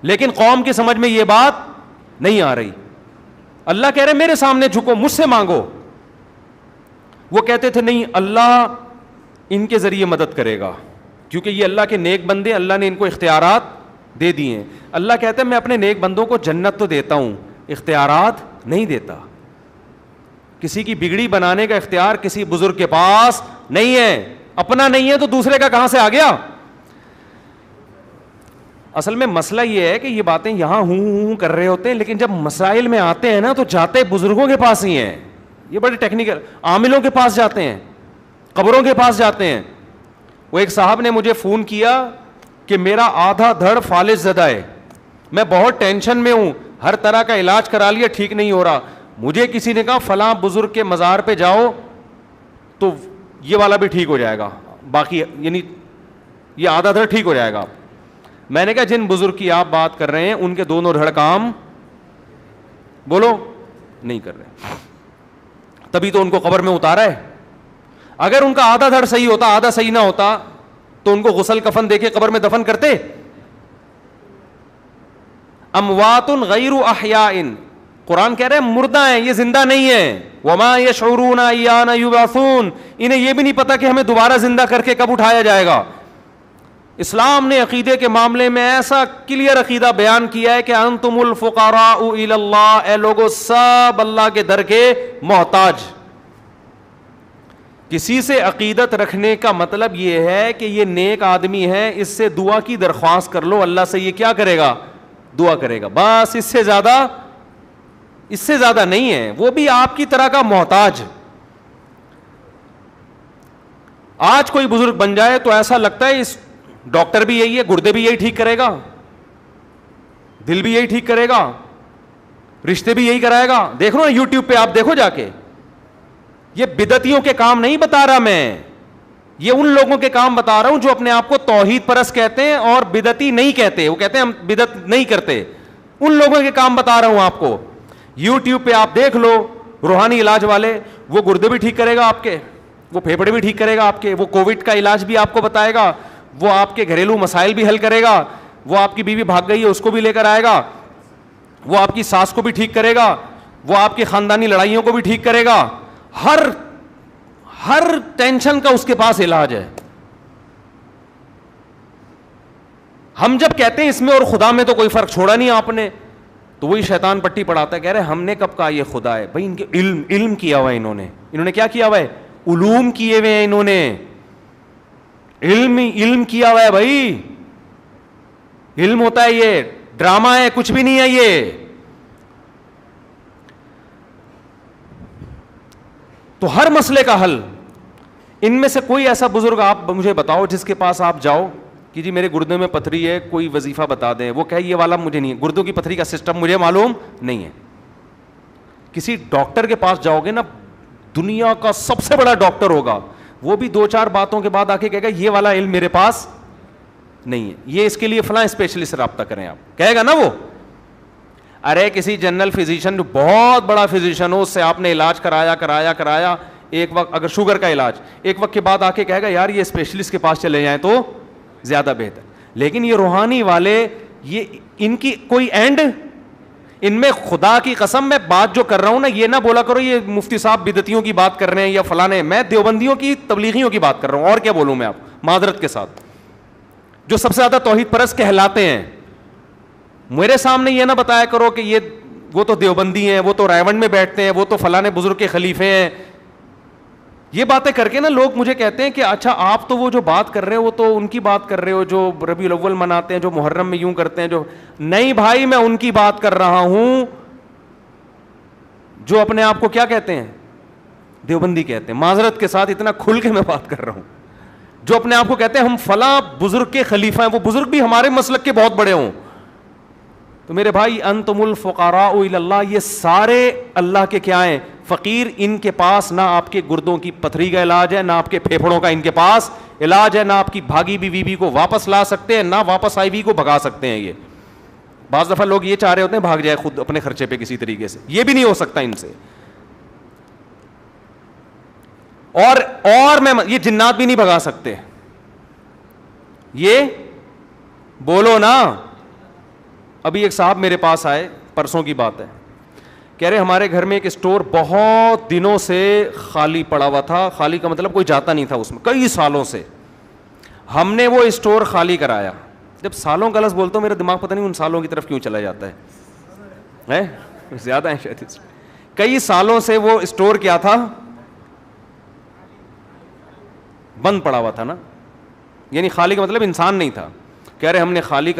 لیکن قوم کی سمجھ میں یہ بات نہیں آ رہی. اللہ کہہ رہے میرے سامنے جھکو, مجھ سے مانگو. وہ کہتے تھے نہیں اللہ ان کے ذریعے مدد کرے گا, کیونکہ یہ اللہ کے نیک بندے, اللہ نے ان کو اختیارات دے دیے ہیں. اللہ کہتا ہے میں اپنے نیک بندوں کو جنت تو دیتا ہوں, اختیارات نہیں دیتا. کسی کی بگڑی بنانے کا اختیار کسی بزرگ کے پاس نہیں ہے, اپنا نہیں ہے تو دوسرے کا کہاں سے آ گیا. اصل میں مسئلہ یہ ہے کہ یہ باتیں یہاں ہوں کر رہے ہوتے ہیں, لیکن جب مسائل میں آتے ہیں نا تو جاتے بزرگوں کے پاس ہی ہیں. یہ بڑے ٹیکنیکل, عاملوں کے پاس جاتے ہیں, قبروں کے پاس جاتے ہیں. وہ ایک صاحب نے مجھے فون کیا کہ میرا آدھا دھڑ فالج زدہ ہے, میں بہت ٹینشن میں ہوں, ہر طرح کا علاج کرا لیا ٹھیک نہیں ہو رہا. مجھے کسی نے کہا فلاں بزرگ کے مزار پہ جاؤ تو یہ والا بھی ٹھیک ہو جائے گا, باقی یعنی یہ آدھا دھڑ ٹھیک ہو جائے گا. میں نے کہا جن بزرگ کی آپ بات کر رہے ہیں ان کے دونوں دھڑ کام بولو نہیں کر رہے, تبھی تو ان کو قبر میں اتارا ہے. اگر ان کا آدھا دھڑ صحیح ہوتا, آدھا صحیح نہ ہوتا, تو ان کو غسل کفن دے کے قبر میں دفن کرتے. اموات غیر احیاء, قرآن کہہ رہے ہیں مردہ ہیں, یہ زندہ نہیں ہیں. وما یشعرون ایان یبعثون, انہیں یہ بھی نہیں پتا کہ ہمیں دوبارہ زندہ کر کے کب اٹھایا جائے گا. اسلام نے عقیدے کے معاملے میں ایسا کلیئر عقیدہ بیان کیا ہے کہ انتم الفقراء الی اللہ, اے لوگو سب اللہ کے در کے محتاج. کسی سے عقیدت رکھنے کا مطلب یہ ہے کہ یہ نیک آدمی ہے, اس سے دعا کی درخواست کر لو, اللہ سے یہ کیا کرے گا, دعا کرے گا, بس. اس سے زیادہ نہیں ہے. وہ بھی آپ کی طرح کا محتاج. آج کوئی بزرگ بن جائے تو ایسا لگتا ہے اس ڈاکٹر بھی یہی ہے, گردے بھی یہی ٹھیک کرے گا, دل بھی یہی ٹھیک کرے گا, رشتے بھی یہی کرائے گا. دیکھ لو نا یوٹیوب پہ, آپ دیکھو جا کے. یہ بدعتیوں کے کام نہیں بتا رہا میں, یہ ان لوگوں کے کام بتا رہا ہوں جو اپنے آپ کو توحید پرست کہتے ہیں اور بدعتی نہیں کہتے. وہ کہتے ہیں ہم بدعت نہیں کرتے. ان لوگوں کے کام بتا رہا ہوں آپ کو. یوٹیوب پہ آپ دیکھ لو, روحانی علاج والے, وہ گردے بھی ٹھیک کرے گا آپ کے, وہ پھیپھڑے بھی ٹھیک کرے گا آپ کے, وہ کووڈ کا علاج بھی آپ کو بتائے گا, وہ آپ کے گھریلو مسائل بھی حل کرے گا, وہ آپ کی بیوی بھاگ گئی ہے اس کو بھی لے کر آئے گا, وہ آپ کی ساس کو بھی ٹھیک کرے گا, وہ آپ کی خاندانی لڑائیوں کو بھی ٹھیک کرے گا. ہر ٹینشن کا اس کے پاس علاج ہے. ہم جب کہتے ہیں اس میں اور خدا میں تو کوئی فرق چھوڑا نہیں آپ نے, تو وہی شیطان پٹی پڑھاتا ہے, کہہ رہے ہم نے کب کہا یہ خدا ہے. بھائی ان کے علم کیا ہوا ہے, انہوں نے کیا کیا ہوا ہے, علوم کیے ہوئے ہیں, انہوں نے علم کیا ہوا ہے. بھائی علم ہوتا ہے, یہ ڈرامہ ہے, کچھ بھی نہیں ہے یہ. تو ہر مسئلے کا حل, ان میں سے کوئی ایسا بزرگ آپ مجھے بتاؤ جس کے پاس آپ جاؤ کہ جی میرے گردے میں پتھری ہے, کوئی وظیفہ بتا دیں, وہ کہے یہ والا مجھے نہیں ہے, گردوں کی پتھری کا سسٹم مجھے معلوم نہیں ہے. کسی ڈاکٹر کے پاس جاؤ گے نا, دنیا کا سب سے بڑا ڈاکٹر ہوگا, وہ بھی 2-4 باتوں کے بعد آ کے کہے گا یہ والا علم میرے پاس نہیں ہے, یہ اس کے لیے فلاں اسپیشلسٹ سے رابطہ کریں آپ, کہے گا نا وہ. ارے کسی جنرل فزیشین جو بہت بڑا فزیشین ہو, اس سے آپ نے علاج کرایا, ایک وقت اگر شوگر کا علاج, ایک وقت کے بعد آ کے کہے گا یار یہ اسپیشلسٹ کے پاس چلے جائیں تو زیادہ بہتر. لیکن یہ روحانی والے, یہ ان کی کوئی اینڈ, ان میں خدا کی قسم میں بات جو کر رہا ہوں نا, یہ نہ بولا کرو یہ مفتی صاحب بدعتیوں کی بات کر رہے ہیں یا فلانے, میں دیوبندیوں کی تبلیغیوں کی بات کر رہا ہوں, اور کیا بولوں میں آپ معذرت کے ساتھ, جو سب سے زیادہ توحید پرست کہلاتے ہیں. میرے سامنے یہ نہ بتایا کرو کہ یہ وہ تو دیوبندی ہیں, وہ تو رائیونڈ میں بیٹھتے ہیں, وہ تو فلانے بزرگ کے خلیفے ہیں. یہ باتیں کر کے نا لوگ مجھے کہتے ہیں کہ اچھا آپ تو وہ جو بات کر رہے ہو وہ تو ان کی بات کر رہے ہو جو ربیع الاول مناتے ہیں, جو محرم میں یوں کرتے ہیں, جو نہیں بھائی میں ان کی بات کر رہا ہوں جو اپنے آپ کو کیا کہتے ہیں, دیوبندی کہتے ہیں. معذرت کے ساتھ اتنا کھل کے میں بات کر رہا ہوں, جو اپنے آپ کو کہتے ہیں ہم فلاں بزرگ کے خلیفہ ہیں, وہ بزرگ بھی ہمارے مسلک کے بہت بڑے ہوں. تو میرے بھائی انتم الفقراء الی اللہ, یہ سارے اللہ کے کیا ہیں, فقیر. ان کے پاس نہ آپ کے گردوں کی پتھری کا علاج ہے, نہ آپ کے پھیپھڑوں کا ان کے پاس علاج ہے, نہ آپ کی بھاگی بیوی کو واپس لا سکتے ہیں, نہ واپس آئی بیوی کو بھگا سکتے ہیں. یہ بعض دفعہ لوگ یہ چاہ رہے ہوتے ہیں بھاگ جائے خود اپنے خرچے پہ کسی طریقے سے, یہ بھی نہیں ہو سکتا ان سے. اور میں یہ جنات بھی نہیں بھگا سکتے, یہ بولو نا. ابھی ایک صاحب میرے پاس آئے, پرسوں کی بات ہے, کہہ رہے ہمارے گھر میں ایک اسٹور بہت دنوں سے خالی پڑا ہوا تھا. خالی کا مطلب کوئی جاتا نہیں تھا اس میں, کئی سالوں سے. ہم نے وہ اسٹور خالی کرایا. جب سالوں کا لفظ بولتا ہوں میرا دماغ پتہ نہیں ان سالوں کی طرف کیوں چلا جاتا ہے, زیادہ ہیں شاید. کئی سالوں سے وہ اسٹور کیا تھا, بند پڑا ہوا تھا نا, یعنی خالی کا مطلب انسان نہیں تھا. کہہ رہے ہم نے خالی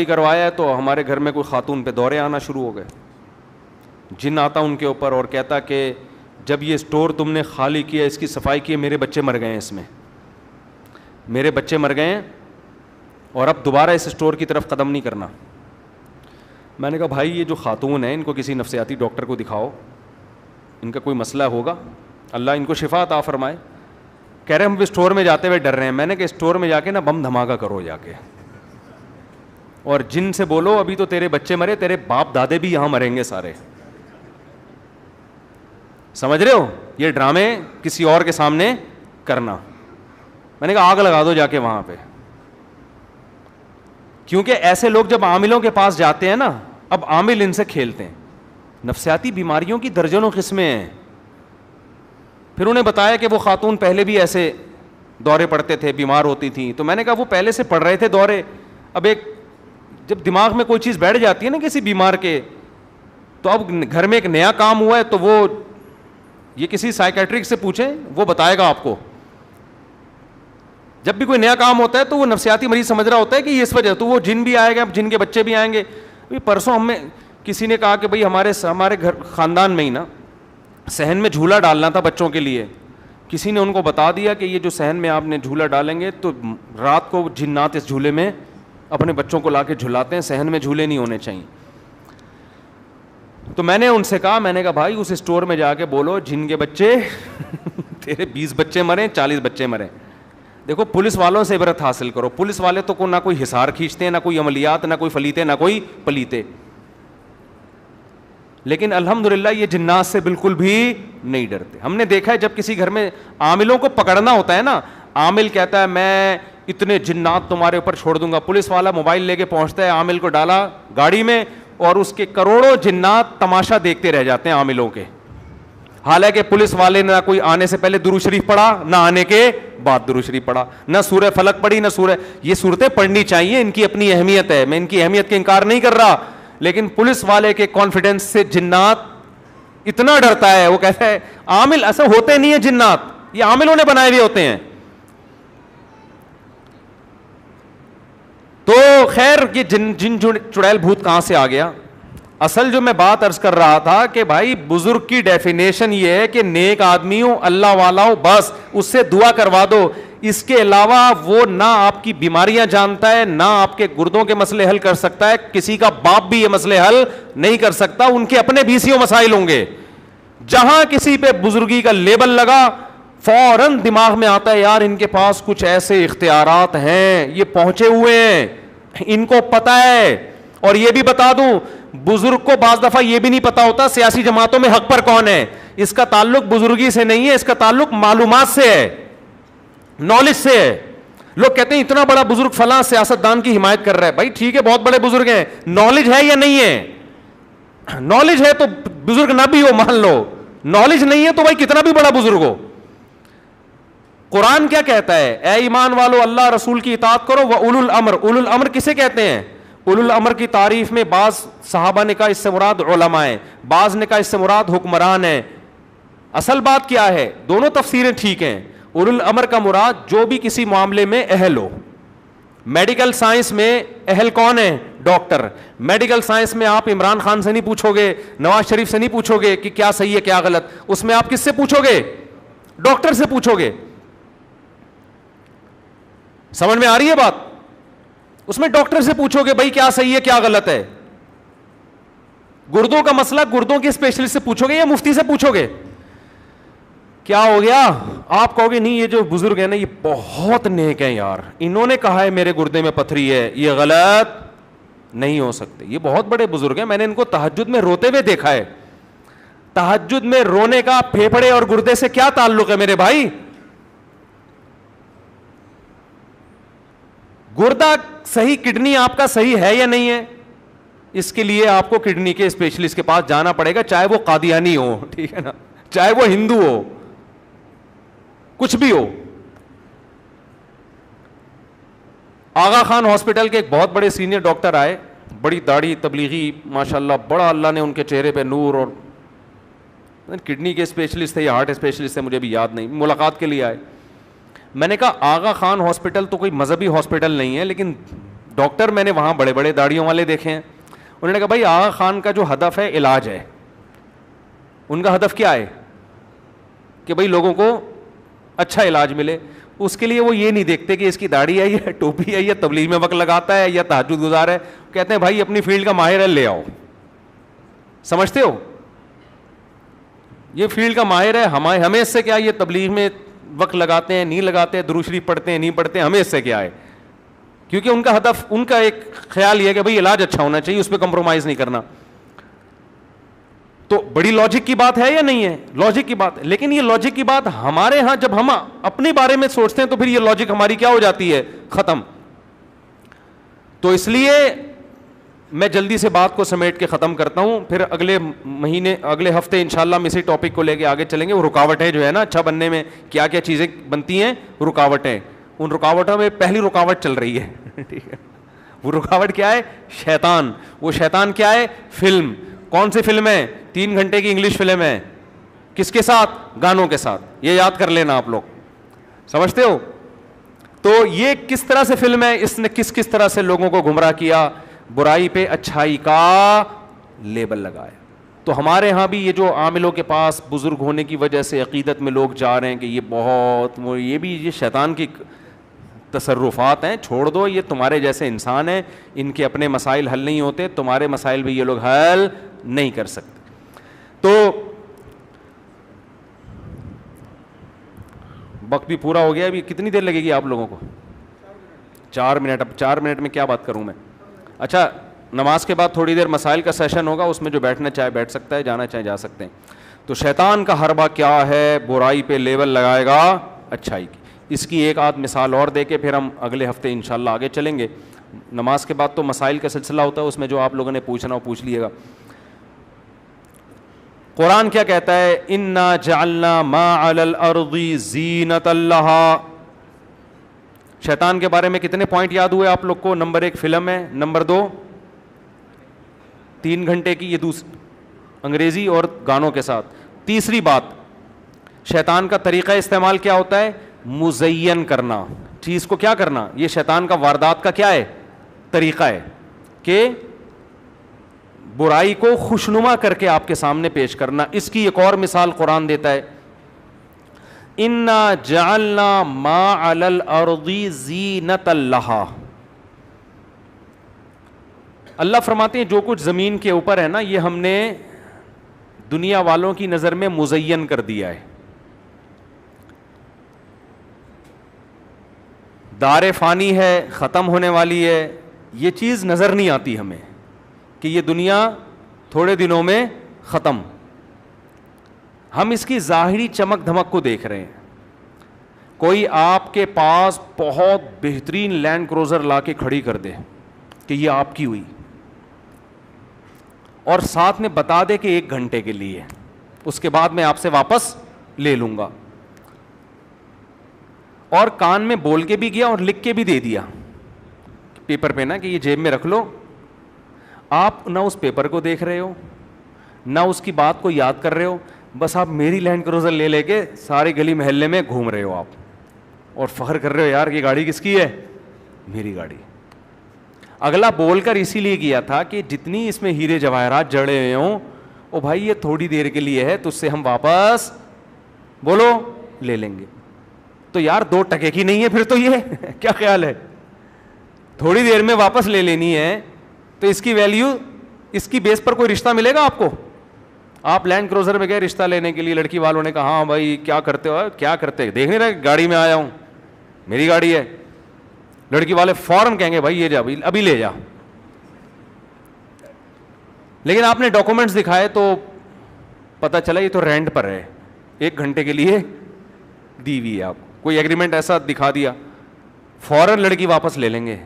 کروایا تو ہمارے گھر میں کوئی خاتون پہ دورے آنا شروع ہو گئے. جن آتا ان کے اوپر اور کہتا کہ جب یہ اسٹور تم نے خالی کیا, اس کی صفائی کی, میرے بچے مر گئے ہیں, اس میں میرے بچے مر گئے ہیں اور اب دوبارہ اس اسٹور کی طرف قدم نہیں کرنا. میں نے کہا بھائی یہ جو خاتون ہیں ان کو کسی نفسیاتی ڈاکٹر کو دکھاؤ, ان کا کوئی مسئلہ ہوگا, اللہ ان کو شفا عطا فرمائے. کہہ رہے ہم اسٹور میں جاتے ہوئے ڈر رہے ہیں. میں نے کہا اسٹور میں جا کے نا بم دھماکہ کرو جا کے, اور جن سے بولو ابھی تو تیرے بچے مرے, تیرے باپ دادے بھی یہاں مریں گے سارے. سمجھ رہے ہو, یہ ڈرامے کسی اور کے سامنے کرنا. میں نے کہا آگ لگا دو جا کے وہاں پہ, کیونکہ ایسے لوگ جب عاملوں کے پاس جاتے ہیں نا, اب عامل ان سے کھیلتے ہیں. نفسیاتی بیماریوں کی درجنوں قسمیں ہیں. پھر انہیں بتایا کہ وہ خاتون پہلے بھی ایسے دورے پڑتے تھے, بیمار ہوتی تھیں. تو میں نے کہا وہ پہلے سے پڑ رہے تھے دورے, اب ایک جب دماغ میں کوئی چیز بیٹھ جاتی ہے نا کسی بیمار کے, تو اب گھر میں ایک نیا کام ہوا ہے تو وہ یہ کسی سائیکیٹرک سے پوچھیں, وہ بتائے گا آپ کو. جب بھی کوئی نیا کام ہوتا ہے تو وہ نفسیاتی مریض سمجھ رہا ہوتا ہے کہ یہ اس وجہ, تو وہ جن بھی آئے گا, جن کے بچے بھی آئیں گے. پرسوں ہمیں کسی نے کہا کہ بھائی ہمارے گھر خاندان میں ہی نا صحن میں جھولا ڈالنا تھا بچوں کے لیے. کسی نے ان کو بتا دیا کہ یہ جو صحن میں آپ نے جھولا ڈالیں گے تو رات کو جنات اس جھولے میں اپنے بچوں کو لا کے جھلاتے ہیں, صحن میں جھولے نہیں ہونے چاہیے. تو میں نے ان سے کہا, میں نے کہا بھائی اس اسٹور میں جا کے بولو جن کے بچے تیرے 20 بچے مریں, 40 بچے مریں. دیکھو پولیس والوں سے عبرت حاصل کرو. پولیس والے تو نہ کوئی حصار کھینچتے ہیں, نہ کوئی عملیات, نہ کوئی فلیتے, نہ کوئی پلیتے. لیکن الحمدللہ یہ جنات سے بالکل بھی نہیں ڈرتے. ہم نے دیکھا ہے جب کسی گھر میں عاملوں کو پکڑنا ہوتا ہے نا, عامل کہتا ہے میں اتنے جنات تمہارے اوپر چھوڑ دوں گا, پولیس والا موبائل لے کے پہنچتا ہے, عامل کو ڈالا گاڑی میں, اور اس کے کروڑوں جنات تماشا دیکھتے رہ جاتے ہیں عاملوں کے. حالانکہ پولیس والے نے نہ کوئی آنے سے پہلے درود شریف پڑھا, نہ آنے کے بعد درود شریف پڑھا, نہ سورہ فلق پڑھی, نہ سورہ, یہ صورتیں پڑھنی چاہیے, ان کی اپنی اہمیت ہے, میں ان کی اہمیت کا انکار نہیں کر رہا, لیکن پولیس والے کے کانفیڈنس سے جنات اتنا ڈرتا ہے, وہ کہتا ہے عامل ایسا ہوتے نہیں ہیں جنات, یہ عاملوں نے بنائے ہوئے ہوتے ہیں. تو خیر یہ جن چڑیل بھوت کہاں سے آ گیا؟ اصل جو میں بات عرض کر رہا تھا کہ بھائی بزرگ کی ڈیفینیشن یہ ہے کہ نیک آدمی ہو, اللہ والا ہو, بس اس سے دعا کروا دو. اس کے علاوہ وہ نہ آپ کی بیماریاں جانتا ہے, نہ آپ کے گردوں کے مسئلے حل کر سکتا ہے, کسی کا باپ بھی یہ مسئلے حل نہیں کر سکتا, ان کے اپنے بیسیوں مسائل ہوں گے. جہاں کسی پہ بزرگی کا لیبل لگا فوراً دماغ میں آتا ہے یار ان کے پاس کچھ ایسے اختیارات ہیں, یہ پہنچے ہوئے ہیں, ان کو پتہ ہے. اور یہ بھی بتا دوں, بزرگ کو بعض دفعہ یہ بھی نہیں پتا ہوتا سیاسی جماعتوں میں حق پر کون ہے. اس کا تعلق بزرگی سے نہیں ہے, اس کا تعلق معلومات سے ہے, نالج سے ہے. لوگ کہتے ہیں اتنا بڑا بزرگ فلاں سیاستدان کی حمایت کر رہا ہے. بھائی ٹھیک ہے, بہت بڑے بزرگ ہیں, نالج ہے یا نہیں ہے؟ نالج ہے تو بزرگ نہ بھی ہو مان لو, نالج نہیں ہے تو بھائی کتنا بھی بڑا بزرگ ہو. قرآن کیا کہتا ہے؟ اے ایمان والو اللہ رسول کی اطاعت کرو. وَأُولُو الْأَمْرِ, اولو الامر کسے کہتے ہیں؟ اولو الامر کی تعریف میں بعض صحابہ نے کہا اس سے مراد علماء ہیں, بعض نے کہا اس سے مراد حکمران ہیں. اصل بات کیا ہے؟ دونوں تفسیریں ٹھیک ہیں. اولو الامر کا مراد جو بھی کسی معاملے میں اہل ہو. میڈیکل سائنس میں اہل کون ہے؟ ڈاکٹر. میڈیکل سائنس میں آپ عمران خان سے نہیں پوچھو گے, نواز شریف سے نہیں پوچھو گے کہ کیا صحیح ہے کیا غلط, اس میں آپ کس سے پوچھو گے؟ ڈاکٹر سے پوچھو گے. سمجھ میں آ رہی ہے بات؟ اس میں ڈاکٹر سے پوچھو گے بھائی کیا صحیح ہے کیا غلط ہے. گردوں کا مسئلہ گردوں کے اسپیشلسٹ سے پوچھو گے یا مفتی سے پوچھو گے؟ کیا ہو گیا؟ آپ کہو گے نہیں یہ جو بزرگ ہیں نا یہ بہت نیک ہیں یار, انہوں نے کہا ہے میرے گردے میں پتھری ہے, یہ غلط نہیں ہو سکتے. یہ بہت بڑے بزرگ ہیں, میں نے ان کو تہجد میں روتے ہوئے دیکھا ہے. تہجد میں رونے کا پھیپھڑے اور گردے سے کیا تعلق ہے میرے بھائی؟ گردہ صحیح, کڈنی آپ کا صحیح ہے یا نہیں ہے, اس کے لیے آپ کو کڈنی کے اسپیشلسٹ کے پاس جانا پڑے گا, چاہے وہ قادیانی ہو, ٹھیک ہے نا, چاہے وہ ہندو ہو, کچھ بھی ہو. آغا خان ہاسپٹل کے ایک بہت بڑے سینئر ڈاکٹر آئے, بڑی داڑھی تبلیغی ماشاءاللہ, بڑا اللہ نے ان کے چہرے پہ نور, اور کڈنی کے اسپیشلسٹ تھے یا ہارٹ اسپیشلسٹ تھے مجھے بھی یاد نہیں, ملاقات کے لیے آئے. میں نے کہا آغا خان ہاسپٹل تو کوئی مذہبی ہاسپٹل نہیں ہے, لیکن ڈاکٹر میں نے وہاں بڑے بڑے داڑھیوں والے دیکھے ہیں. انہوں نے کہا بھائی آغا خان کا جو ہدف ہے علاج ہے. ان کا ہدف کیا ہے؟ کہ بھائی لوگوں کو اچھا علاج ملے. اس کے لیے وہ یہ نہیں دیکھتے کہ اس کی داڑھی ہے یا ٹوپی ہے یا تبلیغ میں وقت لگاتا ہے یا تہجد گزار ہے. کہتے ہیں بھائی اپنی فیلڈ کا ماہر ہے لے آؤ. سمجھتے ہو؟ یہ فیلڈ کا ماہر ہے, ہمیں اس سے کیا, یہ تبلیغ میں وقت لگاتے ہیں نہیں لگاتے, درود شریف پڑھتے ہیں نہیں پڑھتے, ہمیں اس سے کیا ہے؟ کیونکہ ان کا ہدف, ان کا ایک خیال یہ ہے کہ بھائی علاج اچھا ہونا چاہیے, اس پہ کمپرومائز نہیں کرنا. تو بڑی لاجک کی بات ہے یا نہیں ہے؟ لاجک کی بات ہے. لیکن یہ لاجک کی بات ہمارے ہاں جب ہم اپنے بارے میں سوچتے ہیں تو پھر یہ لاجک ہماری کیا ہو جاتی ہے؟ ختم. تو اس لیے میں جلدی سے بات کو سمیٹ کے ختم کرتا ہوں, پھر اگلے مہینے اگلے ہفتے انشاءاللہ ہم اسی ٹاپک کو لے کے آگے چلیں گے. وہ رکاوٹیں جو ہے نا اچھا بننے میں, کیا کیا چیزیں بنتی ہیں, رکاوٹیں. ان رکاوٹوں میں پہلی رکاوٹ چل رہی ہے, ٹھیک ہے. وہ رکاوٹ کیا ہے؟ شیطان. وہ شیطان کیا ہے؟ فلم. کون سی فلم ہے؟ 3 گھنٹے کی انگلش فلم ہے. کس کے ساتھ؟ گانوں کے ساتھ. یہ یاد کر لینا آپ لوگ, سمجھتے ہو؟ تو یہ کس طرح سے فلم ہے, اس نے کس طرح سے لوگوں کو گمراہ کیا, برائی پہ اچھائی کا لیبل لگایا. تو ہمارے ہاں بھی یہ جو عاملوں کے پاس بزرگ ہونے کی وجہ سے عقیدت میں لوگ جا رہے ہیں کہ یہ بہت یہ بھی یہ شیطان کی تصرفات ہیں, چھوڑ دو, یہ تمہارے جیسے انسان ہیں, ان کے اپنے مسائل حل نہیں ہوتے, تمہارے مسائل بھی یہ لوگ حل نہیں کر سکتے. تو وقت بھی پورا ہو گیا, ابھی کتنی دیر لگے گی آپ لوگوں کو؟ 4 منٹ. اب 4 منٹ میں کیا بات کروں میں؟ اچھا, نماز کے بعد تھوڑی دیر مسائل کا سیشن ہوگا, اس میں جو بیٹھنا چاہے بیٹھ سکتا ہے, جانا چاہے جا سکتے ہیں. تو شیطان کا حربہ کیا ہے؟ برائی پہ لیبل لگائے گا اچھائی کی. اس کی ایک آدھ مثال اور دے کے پھر ہم اگلے ہفتے انشاءاللہ آگے چلیں گے. نماز کے بعد تو مسائل کا سلسلہ ہوتا ہے, اس میں جو آپ لوگوں نے پوچھنا ہو پوچھ لیے گا. قرآن کیا کہتا ہے؟ انا جعلنا ما علی الارض زینۃ لہا. شیطان کے بارے میں کتنے پوائنٹ یاد ہوئے آپ لوگ کو؟ نمبر 1 فلم ہے، نمبر 2 3 گھنٹے کی یہ انگریزی اور گانوں کے ساتھ. تیسری بات، شیطان کا طریقہ استعمال کیا ہوتا ہے؟ مزین کرنا، چیز کو کیا کرنا. یہ شیطان کا واردات کا کیا ہے؟ طریقہ ہے کہ برائی کو خوشنما کر کے آپ کے سامنے پیش کرنا. اس کی ایک اور مثال قرآن دیتا ہے، انا جعلنا ما علی الارض زینۃ لہا. اللہ فرماتے ہیں جو کچھ زمین کے اوپر ہے نا، یہ ہم نے دنیا والوں کی نظر میں مزین کر دیا ہے. دار فانی ہے، ختم ہونے والی ہے، یہ چیز نظر نہیں آتی ہمیں کہ یہ دنیا تھوڑے دنوں میں ختم. ہم اس کی ظاہری چمک دھمک کو دیکھ رہے ہیں. کوئی آپ کے پاس بہت بہترین لینڈ کروزر لا کے کھڑی کر دے کہ یہ آپ کی ہوئی، اور ساتھ میں بتا دے کہ 1 گھنٹے کے لیے، اس کے بعد میں آپ سے واپس لے لوں گا، اور کان میں بول کے بھی گیا اور لکھ کے بھی دے دیا پیپر پہ نا کہ یہ جیب میں رکھ لو. آپ نہ اس پیپر کو دیکھ رہے ہو، نہ اس کی بات کو یاد کر رہے ہو، بس آپ میری لینڈ کروزر لے لے کے ساری گلی محلے میں گھوم رہے ہو آپ، اور فخر کر رہے ہو یار یہ گاڑی کس کی ہے؟ میری گاڑی. اگلا بول کر اسی لیے کیا تھا کہ جتنی اس میں ہیرے جواہرات جڑے ہوئے ہوں، او بھائی یہ تھوڑی دیر کے لیے ہے، تو اس سے ہم واپس بولو لے لیں گے. تو یار 2 ٹکے کی نہیں ہے پھر تو یہ کیا خیال ہے؟ تھوڑی دیر میں واپس لے لینی ہے تو اس کی ویلیو، اس کی بیس پر کوئی رشتہ ملے گا آپ کو؟ آپ لینڈ کروزر میں گئے رشتہ لینے کے لیے، لڑکی والوں نے کہا ہاں بھائی کیا کرتے ہو؟ کیا کرتے؟ دیکھ نہیں رہے گاڑی میں آیا ہوں، میری گاڑی ہے. لڑکی والے فوراً کہیں گے بھائی یہ جا ابھی لے جا. لیکن آپ نے ڈاکومنٹس دکھائے تو پتہ چلا یہ تو رینٹ پر ہے، 1 گھنٹے کے لیے دی ہوئی ہے. آپ کوئی ایگریمنٹ ایسا دکھا دیا، فوراً لڑکی واپس لے لیں گے.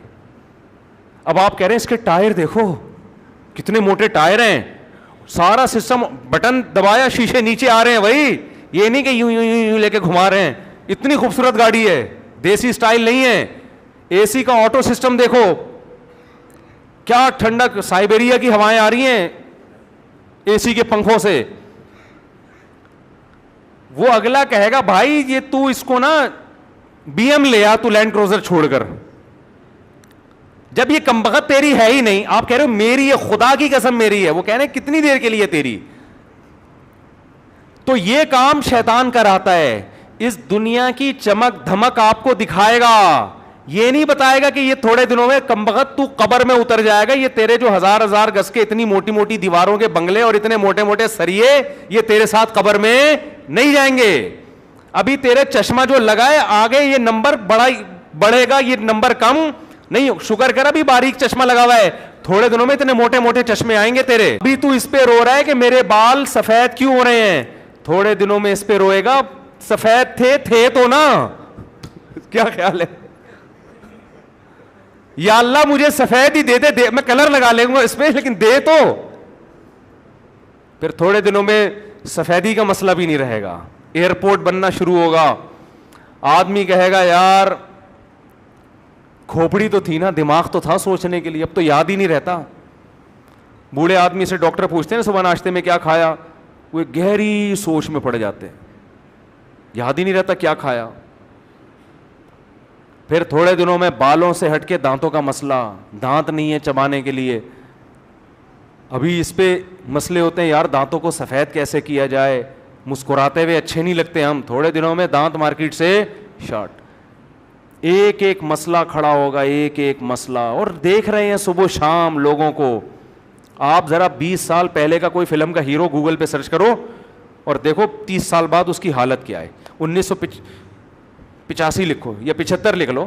اب آپ کہہ رہے ہیں اس کے ٹائر دیکھو کتنے موٹے ٹائر ہیں، سارا سسٹم بٹن دبایا شیشے نیچے آ رہے ہیں بھائی، یہ نہیں کہ یوں یوں یوں لے کے گھما رہے ہیں. اتنی خوبصورت گاڑی ہے، دیسی سٹائل نہیں ہے. اے سی کا آٹو سسٹم دیکھو، کیا ٹھنڈک، سائبیریا کی ہوائیں آ رہی ہیں اے سی کے پنکھوں سے. وہ اگلا کہے گا بھائی یہ تو اس کو نا بی ایم لے آ، تو لینڈ کروزر چھوڑ کر. جب یہ کمبخت تیری ہے ہی نہیں، آپ کہہ رہے ہو میری ہے، خدا کی قسم میری ہے، وہ کہہ رہے ہیں کتنی دیر کے لیے تیری. تو یہ کام شیطان کراتا ہے. اس دنیا کی چمک دھمک آپ کو دکھائے گا، یہ نہیں بتائے گا کہ یہ تھوڑے دنوں میں کمبخت تو قبر میں اتر جائے گا. یہ تیرے جو 1000 گز کے اتنی موٹی موٹی دیواروں کے بنگلے اور اتنے موٹے موٹے سریے، یہ تیرے ساتھ قبر میں نہیں جائیں گے. ابھی تیرے چشمہ جو لگائے آگے یہ نمبر بڑھے گا، یہ نمبر کم نہیں. شکر کر ابھی باریک چشمہ لگا ہوا ہے، تھوڑے دنوں میں اتنے موٹے موٹے چشمے آئیں گے تیرے. ابھی تو اس پہ رو رہا ہے کہ میرے بال سفید کیوں ہو رہے ہیں، تھوڑے دنوں میں اس پہ روئے گا سفید تھے تو نا. کیا خیال ہے؟ یا اللہ مجھے سفید ہی دے دے، میں کلر لگا لوں گا اس پہ، لیکن دے تو. پھر تھوڑے دنوں میں سفیدی کا مسئلہ بھی نہیں رہے گا، ایئرپورٹ بننا شروع ہوگا. آدمی کہے گا یار کھوپڑی تو تھی نا، دماغ تو تھا سوچنے کے لیے، اب تو یاد ہی نہیں رہتا. بوڑھے آدمی سے ڈاکٹر پوچھتے ہیں صبح ناشتے میں کیا کھایا، وہ گہری سوچ میں پڑ جاتے ہیں، یاد ہی نہیں رہتا کیا کھایا. پھر تھوڑے دنوں میں بالوں سے ہٹ کے دانتوں کا مسئلہ، دانت نہیں ہے چبانے کے لیے. ابھی اس پہ مسئلے ہوتے ہیں یار دانتوں کو سفید کیسے کیا جائے، مسکراتے ہوئے اچھے نہیں لگتے ہم، تھوڑے دنوں میں دانت مارکیٹ سے شارٹ. ایک ایک مسئلہ کھڑا ہوگا، ایک ایک مسئلہ. اور دیکھ رہے ہیں صبح شام لوگوں کو. آپ ذرا 20 سال پہلے کا کوئی فلم کا ہیرو گوگل پہ سرچ کرو اور دیکھو 30 سال بعد اس کی حالت کیا ہے. 1985 لکھو یا 75 لکھ لو،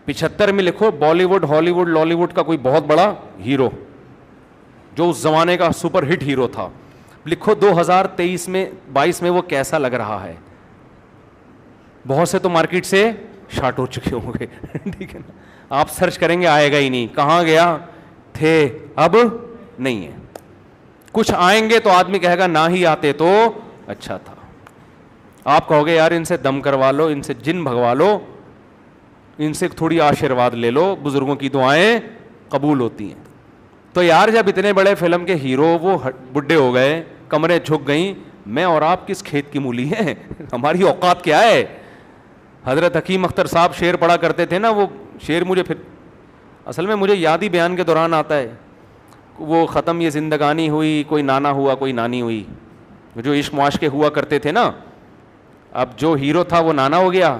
75 میں لکھو بالی ووڈ ہالی ووڈ لالی ووڈ کا کوئی بہت بڑا ہیرو جو اس زمانے کا سپر ہٹ ہیرو تھا. لکھو 2023 میں 22 میں وہ کیسا لگ رہا ہے. بہت سے تو مارکیٹ سے شارٹ ہو چکے ہوں گے. ٹھیک ہے نا، آپ سرچ کریں گے آئے گا ہی نہیں. کہاں گیا، تھے اب نہیں ہے. کچھ آئیں گے تو آدمی کہے گا نہ ہی آتے تو اچھا تھا. آپ کہو گے یار ان سے دم کروا لو, ان سے جن بھگوا لو, ان سے تھوڑی آشیرواد لے لو, بزرگوں کی دعائیں قبول ہوتی ہیں. تو یار جب اتنے بڑے فلم کے ہیرو وہ بڈھے ہو گئے, کمریں جھک گئیں, میں اور آپ کس کھیت کی مولی ہیں؟ ہماری اوقات کیا ہے؟ حضرت حکیم اختر صاحب شعر پڑھا کرتے تھے نا, وہ شعر مجھے پھر اصل میں مجھے یاد ہی بیان کے دوران آتا ہے. وہ ختم یہ زندگانی ہوئی, کوئی نانا ہوا کوئی نانی ہوئی. جو عشق معاشقے ہوا کرتے تھے نا, اب جو ہیرو تھا وہ نانا ہو گیا,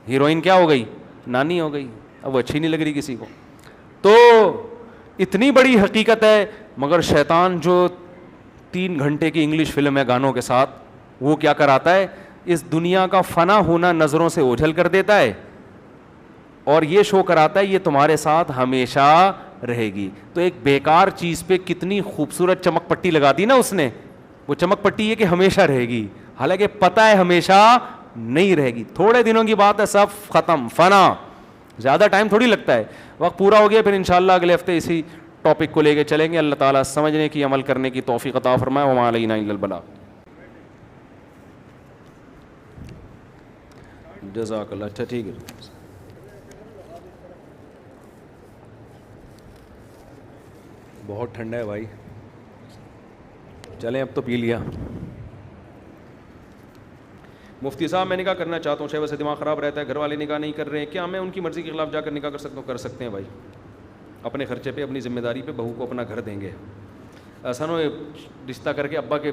ہیروئن کیا ہو گئی؟ نانی ہو گئی. اب وہ اچھی نہیں لگ رہی کسی کو. تو اتنی بڑی حقیقت ہے. مگر شیطان جو 3 گھنٹے کی انگلش فلم ہے گانوں کے ساتھ, وہ کیا کراتا ہے؟ اس دنیا کا فنا ہونا نظروں سے اوجھل کر دیتا ہے اور یہ شو کراتا ہے یہ تمہارے ساتھ ہمیشہ رہے گی. تو ایک بیکار چیز پہ کتنی خوبصورت چمک پٹی لگا دی نا اس نے. وہ چمک پٹی یہ کہ ہمیشہ رہے گی, حالانکہ پتہ ہے ہمیشہ نہیں رہے گی. تھوڑے دنوں کی بات ہے, سب ختم, فنا. زیادہ ٹائم تھوڑی لگتا ہے, وقت پورا ہو گیا. پھر انشاءاللہ اگلے ہفتے اسی ٹاپک کو لے کے چلیں گے. اللہ تعالیٰ سمجھنے کی, عمل کرنے کی توفیق عطا فرمائے. وما علینا الا البلاغ. جزاک اللہ. اچھا ٹھیک ہے. بہت ٹھنڈا ہے بھائی, چلیں اب تو پی لیا. مفتی صاحب میں نکاح کرنا چاہتا ہوں, شہوت سے دماغ خراب رہتا ہے, گھر والے نکاح نہیں کر رہے ہیں, کیا میں ان کی مرضی کے خلاف جا کر نکاح کر سکتا ہوں؟ کر سکتے ہیں بھائی, اپنے خرچے پہ, اپنی ذمہ داری پہ بہو کو اپنا گھر دیں گے. ایسا نہ رشتہ کر کے ابا کے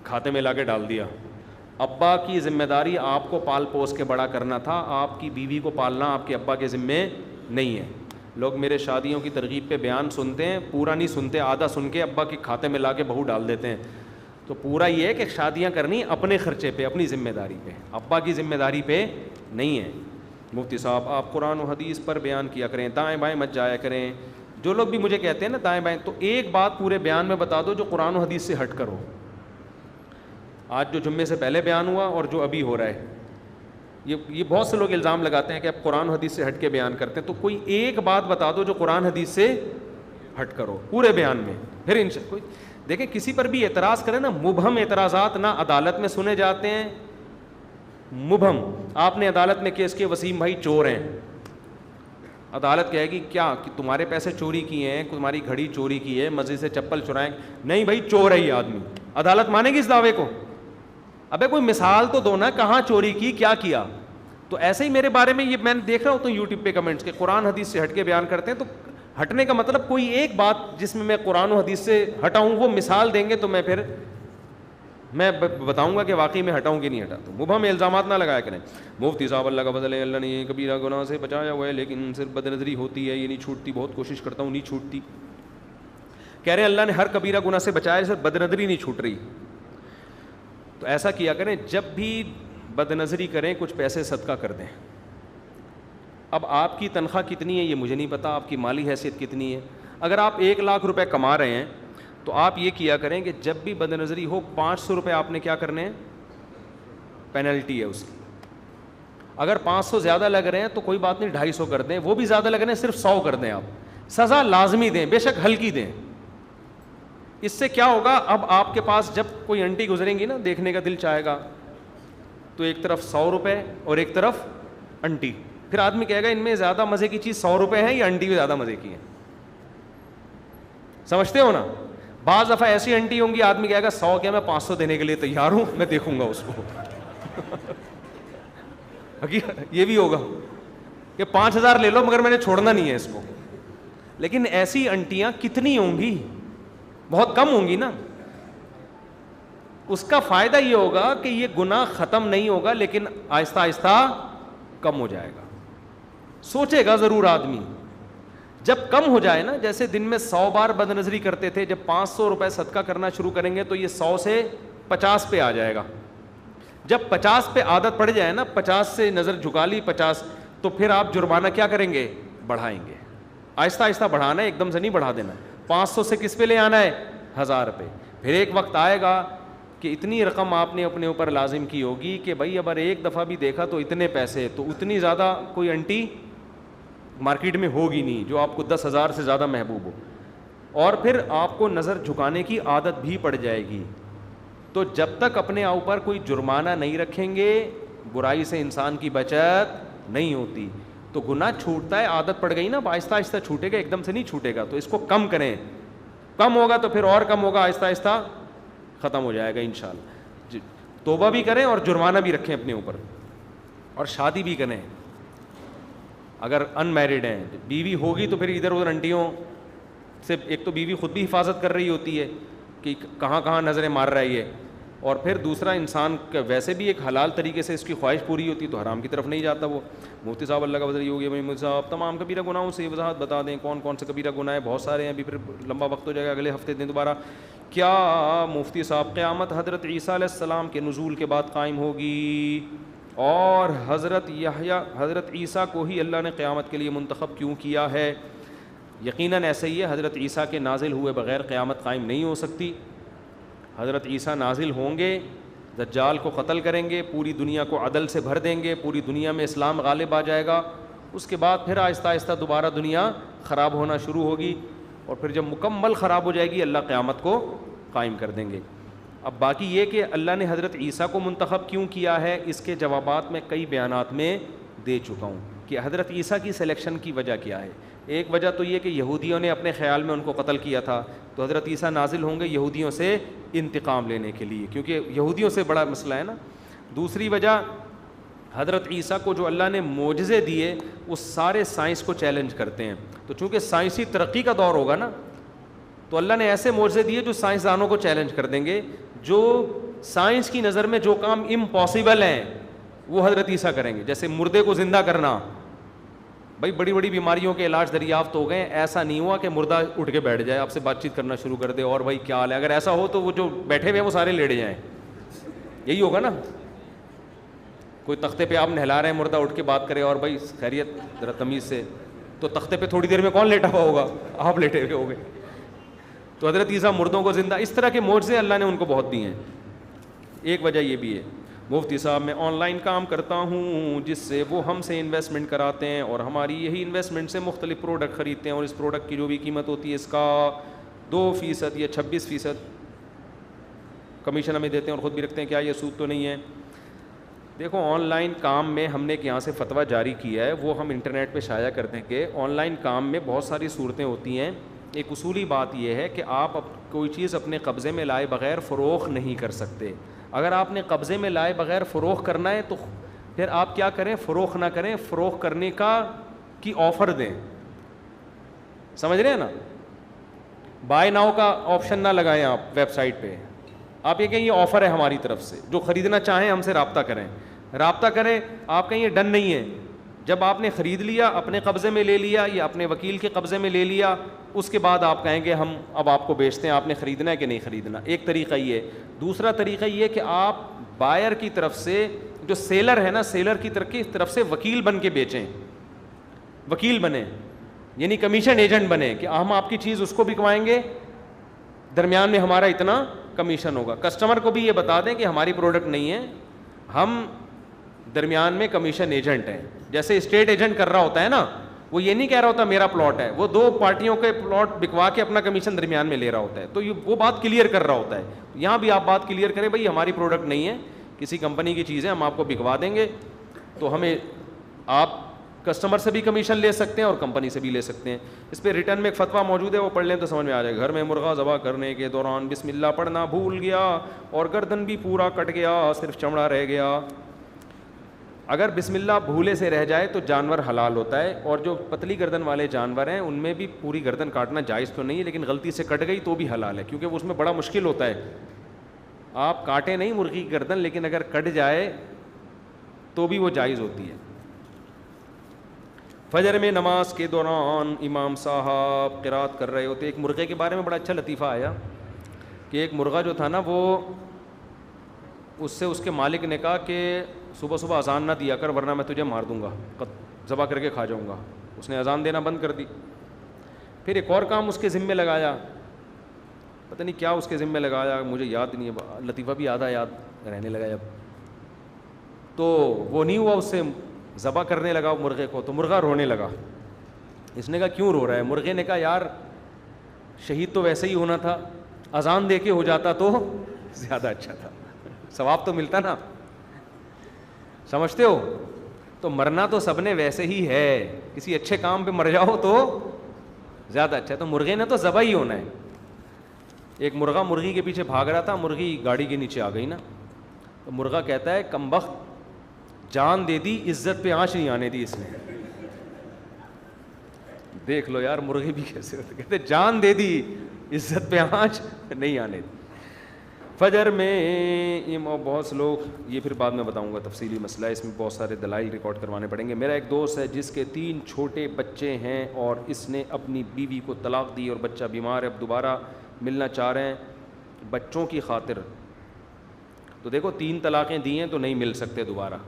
کھاتے میں لا کے ڈال دیا. ابا کی ذمہ داری آپ کو پال پوس کے بڑا کرنا تھا, آپ کی بیوی کو پالنا آپ کے ابا کے ذمے نہیں ہے. لوگ میرے شادیوں کی ترغیب پہ بیان سنتے ہیں, پورا نہیں سنتے, آدھا سن کے ابا کے کھاتے میں لا کے بہو ڈال دیتے ہیں. تو پورا یہ ہے کہ شادیاں کرنی اپنے خرچے پہ, اپنی ذمہ داری پہ, ابا کی ذمہ داری پہ نہیں ہے. مفتی صاحب آپ قرآن و حدیث پر بیان کیا کریں, دائیں بائیں مت جایا کریں. جو لوگ بھی مجھے کہتے ہیں نا دائیں بائیں, تو ایک بات پورے بیان میں بتا دو جو قرآن و حدیث سے ہٹ کر ہو. آج جو جمعے سے پہلے بیان ہوا اور جو ابھی ہو رہا ہے, یہ بہت سے لوگ الزام لگاتے ہیں کہ اب قرآن حدیث سے ہٹ کے بیان کرتے ہیں. تو کوئی ایک بات بتا دو جو قرآن حدیث سے ہٹ کرو پورے بیان میں. پھر کوئی دیکھیں کسی پر بھی اعتراض کرے نا, مبہم اعتراضات نہ عدالت میں سنے جاتے ہیں. مبہم, آپ نے عدالت میں کیس کیا وسیم بھائی چور ہیں, عدالت کہے گی کیا کہ تمہارے پیسے چوری کیے ہیں, تمہاری گھڑی چوری کی ہے, مسجد سے چپل چرائیں, نہیں بھائی چور ہے یہ آدمی. عدالت مانے گی اس دعوے کو؟ ابے کوئی مثال تو دو نا, کہاں چوری کی, کیا کیا. تو ایسے ہی میرے بارے میں یہ میں دیکھ رہا ہوں تو یوٹیوب پہ کمنٹس کہ قرآن حدیث سے ہٹ کے بیان کرتے ہیں. تو ہٹنے کا مطلب کوئی ایک بات جس میں قرآن و حدیث سے ہٹاؤں, وہ مثال دیں گے تو میں بتاؤں گا کہ واقعی میں ہٹاؤں کہ نہیں ہٹا. تو مبہم الزامات نہ لگایا کریں. مفتی صاحب اللہ کا فضل ہے, اللہ نے یہ کبیرہ گناہ سے بچایا ہوا ہے, لیکن صرف بد نظری ہوتی ہے, یہ نہیں چھوٹتی. بہت کوشش کرتا ہوں نہیں چھوٹتی. کہہ رہے ہیں اللہ نے ہر کبیرہ گناہ سے بچایا, صرف بد نظری نہیں چھوٹ رہی. تو ایسا کیا کریں, جب بھی بد نظری کریں کچھ پیسے صدقہ کر دیں. اب آپ کی تنخواہ کتنی ہے یہ مجھے نہیں پتا, آپ کی مالی حیثیت کتنی ہے. اگر آپ 1 لاکھ روپے کما رہے ہیں تو آپ یہ کیا کریں کہ جب بھی بد نظری ہو 500 روپے آپ نے کیا کرنے ہیں, پینلٹی ہے اس کی. اگر 500 زیادہ لگ رہے ہیں تو کوئی بات نہیں 250 کر دیں, وہ بھی زیادہ لگ رہے ہیں صرف 100 کر دیں. آپ سزا لازمی دیں, بے شک ہلکی دیں. اس سے کیا ہوگا, اب آپ کے پاس جب کوئی انٹی گزریں گی نا, دیکھنے کا دل چاہے گا, تو ایک طرف 100 روپے اور ایک طرف انٹی. پھر آدمی کہے گا ان میں زیادہ مزے کی چیز 100 روپے ہے یا انٹی میں زیادہ مزے کی ہے. سمجھتے ہو نا. بعض دفعہ ایسی انٹی ہوں گی آدمی کہے گا 100 کیا, میں 500 دینے کے لیے تیار ہوں, میں دیکھوں گا اس کو. یہ بھی ہوگا کہ 5000 لے لو مگر میں نے چھوڑنا نہیں ہے اس کو. لیکن ایسی انٹیاں کتنی ہوں گی, بہت کم ہوں گی نا. اس کا فائدہ یہ ہوگا کہ یہ گناہ ختم نہیں ہوگا لیکن آہستہ آہستہ کم ہو جائے گا. سوچے گا ضرور آدمی, جب کم ہو جائے نا, جیسے دن میں 100 بار بد نظری کرتے تھے, جب 500 روپے صدقہ کرنا شروع کریں گے تو یہ 100 سے 50 پہ آ جائے گا. جب 50 پہ عادت پڑ جائے نا, 50 سے نظر جھکا لی 50, تو پھر آپ جرمانہ کیا کریں گے, بڑھائیں گے. آہستہ آہستہ بڑھانا ہے, ایک دم سے نہیں بڑھا دینا. 500 سے کس پہ لے آنا ہے, 1000 پہ. پھر ایک وقت آئے گا کہ اتنی رقم آپ نے اپنے اوپر لازم کی ہوگی کہ بھائی اگر ایک دفعہ بھی دیکھا تو اتنے پیسے, تو اتنی زیادہ کوئی انٹی مارکیٹ میں ہوگی نہیں جو آپ کو 10,000 سے زیادہ محبوب ہو. اور پھر آپ کو نظر جھکانے کی عادت بھی پڑ جائے گی. تو جب تک اپنے اوپر کوئی جرمانہ نہیں رکھیں گے برائی سے انسان کی بچت نہیں ہوتی. تو گناہ چھوٹتا ہے, عادت پڑ گئی نا, آہستہ آہستہ چھوٹے گا, ایک دم سے نہیں چھوٹے گا. تو اس کو کم کریں, کم ہوگا تو پھر اور کم ہوگا, آہستہ آہستہ ختم ہو جائے گا انشاءاللہ. توبہ بھی کریں اور جرمانہ بھی رکھیں اپنے اوپر, اور شادی بھی کریں. اگر ان میرڈ ہیں, بیوی ہوگی تو پھر ادھر ادھر انٹیوں سے, ایک تو بیوی خود بھی حفاظت کر رہی ہوتی ہے کہ کہاں کہاں نظریں مار رہا ہے یہ, اور پھر دوسرا انسان کا ویسے بھی ایک حلال طریقے سے اس کی خواہش پوری ہوتی ہے تو حرام کی طرف نہیں جاتا وہ. مفتی صاحب اللہ کا وزیر ہو گیا مفتی صاحب, تمام کبیرہ گناہوں سے وضاحت بتا دیں, کون کون سے کبیرہ گناہ ہیں؟ بہت سارے ہیں, ابھی پھر لمبا وقت ہو جائے گا, اگلے ہفتے دیں دوبارہ. کیا مفتی صاحب قیامت حضرت عیسیٰ علیہ السلام کے نزول کے بعد قائم ہوگی؟ اور حضرت عیسیٰ کو ہی اللہ نے قیامت کے لیے منتخب کیوں کیا ہے؟ یقیناً ایسا ہی ہے, حضرت عیسیٰ کے نازل ہوئے بغیر قیامت قائم نہیں ہو سکتی. حضرت عیسیٰ نازل ہوں گے, دجال کو قتل کریں گے, پوری دنیا کو عدل سے بھر دیں گے, پوری دنیا میں اسلام غالب آ جائے گا. اس کے بعد پھر آہستہ آہستہ دوبارہ دنیا خراب ہونا شروع ہوگی, اور پھر جب مکمل خراب ہو جائے گی اللہ قیامت کو قائم کر دیں گے. اب باقی یہ کہ اللہ نے حضرت عیسیٰ کو منتخب کیوں کیا ہے, اس کے جوابات میں کئی بیانات میں دے چکا ہوں کہ حضرت عیسیٰ کی سلیکشن کی وجہ کیا ہے. ایک وجہ تو یہ کہ یہودیوں نے اپنے خیال میں ان کو قتل کیا تھا, تو حضرت عیسیٰ نازل ہوں گے یہودیوں سے انتقام لینے کے لیے, کیونکہ یہودیوں سے بڑا مسئلہ ہے نا. دوسری وجہ, حضرت عیسیٰ کو جو اللہ نے معجزے دیے وہ سارے سائنس کو چیلنج کرتے ہیں. تو چونکہ سائنسی ترقی کا دور ہوگا نا, تو اللہ نے ایسے معجزے دیے جو سائنسدانوں کو چیلنج کر دیں گے. جو سائنس کی نظر میں جو کام امپاسبل ہیں وہ حضرت عیسیٰ کریں گے. جیسے مردے کو زندہ کرنا, بھائی بڑی بڑی بیماریوں کے علاج دریافت ہو گئے, ایسا نہیں ہوا کہ مردہ اٹھ کے بیٹھ جائے آپ سے بات چیت کرنا شروع کر دے اور بھائی کیا حال ہے. اگر ایسا ہو تو وہ جو بیٹھے ہوئے ہیں وہ سارے لیڑے جائیں, یہی ہوگا نا. کوئی تختے پہ آپ نہلا رہے ہیں, مردہ اٹھ کے بات کرے اور بھائی خیریت ذرا تمیز سے, تو تختے پہ تھوڑی دیر میں کون لیٹا ہوا ہوگا؟ آپ لیٹے ہوئے ہو گے. تو حضرت عیسیٰ مردوں کو زندہ, اس طرح کے معجزے اللہ نے ان کو بہت دیے ہیں. ایک وجہ یہ بھی ہے. مفتی صاحب میں آن لائن کام کرتا ہوں جس سے وہ ہم سے انویسٹمنٹ کراتے ہیں اور ہماری یہی انویسٹمنٹ سے مختلف پروڈکٹ خریدتے ہیں, اور اس پروڈکٹ کی جو بھی قیمت ہوتی ہے اس کا 2% یا 26% کمیشن ہمیں دیتے ہیں اور خود بھی رکھتے ہیں. کیا یہ سود تو نہیں ہے؟ دیکھو, آن لائن کام میں ہم نے یہاں سے فتویٰ جاری کیا ہے, وہ ہم انٹرنیٹ پہ شائع کر دیں کہ آن لائن کام میں بہت ساری صورتیں ہوتی ہیں. ایک اصولی بات یہ ہے کہ آپ کوئی چیز اپنے قبضے میں لائے بغیر فروخت نہیں کر سکتے. اگر آپ نے قبضے میں لائے بغیر فروخت کرنا ہے تو پھر آپ کیا کریں, فروخت نہ کریں, فروخت کرنے کی آفر دیں. سمجھ رہے ہیں نا؟ بائی ناؤ کا آپشن نہ لگائیں آپ ویب سائٹ پہ. آپ یہ کہیں یہ آفر ہے ہماری طرف سے, جو خریدنا چاہیں ہم سے رابطہ کریں. رابطہ کریں, آپ کہیں یہ ڈن نہیں ہے. جب آپ نے خرید لیا, اپنے قبضے میں لے لیا یا اپنے وکیل کے قبضے میں لے لیا, اس کے بعد آپ کہیں گے ہم اب آپ کو بیچتے ہیں, آپ نے خریدنا ہے کہ نہیں خریدنا. ایک طریقہ یہ ہے. دوسرا طریقہ یہ کہ آپ بائر کی طرف سے, جو سیلر ہے نا, سیلر کی طرف سے وکیل بن کے بیچیں. وکیل بنیں یعنی کمیشن ایجنٹ بنیں کہ ہم آپ کی چیز اس کو بکوائیں گے, درمیان میں ہمارا اتنا کمیشن ہوگا. کسٹمر کو بھی یہ بتا دیں کہ ہماری پروڈکٹ نہیں ہے, ہم درمیان میں کمیشن ایجنٹ ہیں. جیسے اسٹیٹ ایجنٹ کر رہا ہوتا ہے نا, وہ یہ نہیں کہہ رہا ہوتا میرا پلاٹ ہے, وہ 2 پارٹیوں کے پلاٹ بکوا کے اپنا کمیشن درمیان میں لے رہا ہوتا ہے. تو وہ بات کلیئر کر رہا ہوتا ہے. یہاں بھی آپ بات کلیئر کریں, بھائی ہماری پروڈکٹ نہیں ہے, کسی کمپنی کی چیز ہے, ہم آپ کو بکوا دیں گے, تو ہمیں آپ کسٹمر سے بھی کمیشن لے سکتے ہیں اور کمپنی سے بھی لے سکتے ہیں. اس پہ ریٹرن میں ایک فتویٰ موجود ہے, وہ پڑھ لیں تو سمجھ میں آ جائے. گھر میں مرغا ذبح کرنے کے دوران بسم اللہ پڑھنا بھول گیا اور گردن بھی پورا کٹ گیا, صرف چمڑا رہ گیا. اگر بسم اللہ بھولے سے رہ جائے تو جانور حلال ہوتا ہے, اور جو پتلی گردن والے جانور ہیں ان میں بھی پوری گردن کاٹنا جائز تو نہیں ہے, لیکن غلطی سے کٹ گئی تو بھی حلال ہے, کیونکہ اس میں بڑا مشکل ہوتا ہے. آپ کاٹیں نہیں مرغی کی گردن, لیکن اگر کٹ جائے تو بھی وہ جائز ہوتی ہے. فجر میں نماز کے دوران امام صاحب قرات کر رہے ہوتے. ایک مرغے کے بارے میں بڑا اچھا لطیفہ آیا کہ ایک مرغہ جو تھا نا, وہ اس سے اس کے مالک نے کہا کہ صبح صبح اذان نہ دیا کر ورنہ میں تجھے مار دوں گا, ذبح کر کے کھا جاؤں گا. اس نے اذان دینا بند کر دی. پھر ایک اور کام اس کے ذمے لگایا, پتہ نہیں کیا اس کے ذمے لگایا, مجھے یاد نہیں ہے, لطیفہ بھی آدھا یاد رہنے لگا جب. تو وہ نہیں ہوا, اس سے ذبح کرنے لگا مرغے کو, تو مرغہ رونے لگا. اس نے کہا کیوں رو رہا ہے؟ مرغے نے کہا یار شہید تو ویسے ہی ہونا تھا, اذان دے کے ہو جاتا تو زیادہ اچھا تھا, ثواب تو ملتا نا, سمجھتے ہو؟ تو مرنا تو سب نے ویسے ہی ہے, کسی اچھے کام پہ مر جاؤ تو زیادہ اچھا ہے. تو مرغے نے تو ذبح ہی ہونا ہے. ایک مرغا مرغی کے پیچھے بھاگ رہا تھا, مرغی گاڑی کے نیچے آ گئی نا, تو مرغا کہتا ہے کمبخت جان دے دی, عزت پہ آنچ نہیں آنے دی اس نے. دیکھ لو یار مرغے بھی کیسے ہوتے, کہتے جان دے دی عزت پہ آنچ نہیں آنے دی. فجر میں بہت سے لوگ, یہ پھر بعد میں بتاؤں گا تفصیلی مسئلہ ہے, اس میں بہت سارے دلائل ریکارڈ کروانے پڑیں گے. میرا ایک دوست ہے جس کے 3 چھوٹے بچے ہیں اور اس نے اپنی بیوی کو طلاق دی اور بچہ بیمار ہے, اب دوبارہ ملنا چاہ رہے ہیں بچوں کی خاطر. تو دیکھو 3 طلاقیں دی ہیں تو نہیں مل سکتے دوبارہ.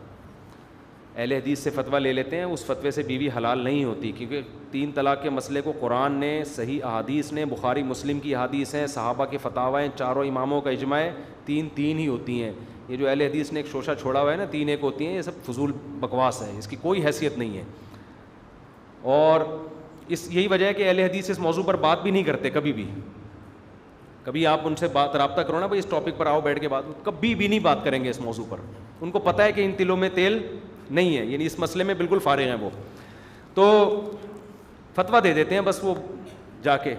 اہل حدیث سے فتویٰ لے لیتے ہیں, اس فتوے سے بیوی حلال نہیں ہوتی, کیونکہ 3 طلاق کے مسئلے کو قرآن نے, صحیح احادیث نے, بخاری مسلم کی احادیث ہیں, صحابہ کے فتاوی ہیں, چاروں اماموں کا اجماع ہے, 3 ہی ہوتی ہیں. یہ جو اہل حدیث نے ایک شوشہ چھوڑا ہوا ہے نا 3 ایک ہوتی ہیں, یہ سب فضول بکواس ہے, اس کی کوئی حیثیت نہیں ہے. اور یہی وجہ ہے کہ اہل حدیث اس موضوع پر بات بھی نہیں کرتے کبھی بھی. کبھی آپ ان سے رابطہ کرو نا بھائی اس ٹاپک پر آؤ بیٹھ کے بات, کبھی بھی نہیں بات کریں گے اس موضوع پر. ان کو پتہ ہے کہ ان تلوں میں تیل نہیں ہے, یعنی اس مسئلے میں بالکل فارغ ہیں وہ, تو فتویٰ دے دیتے ہیں بس وہ جا کے.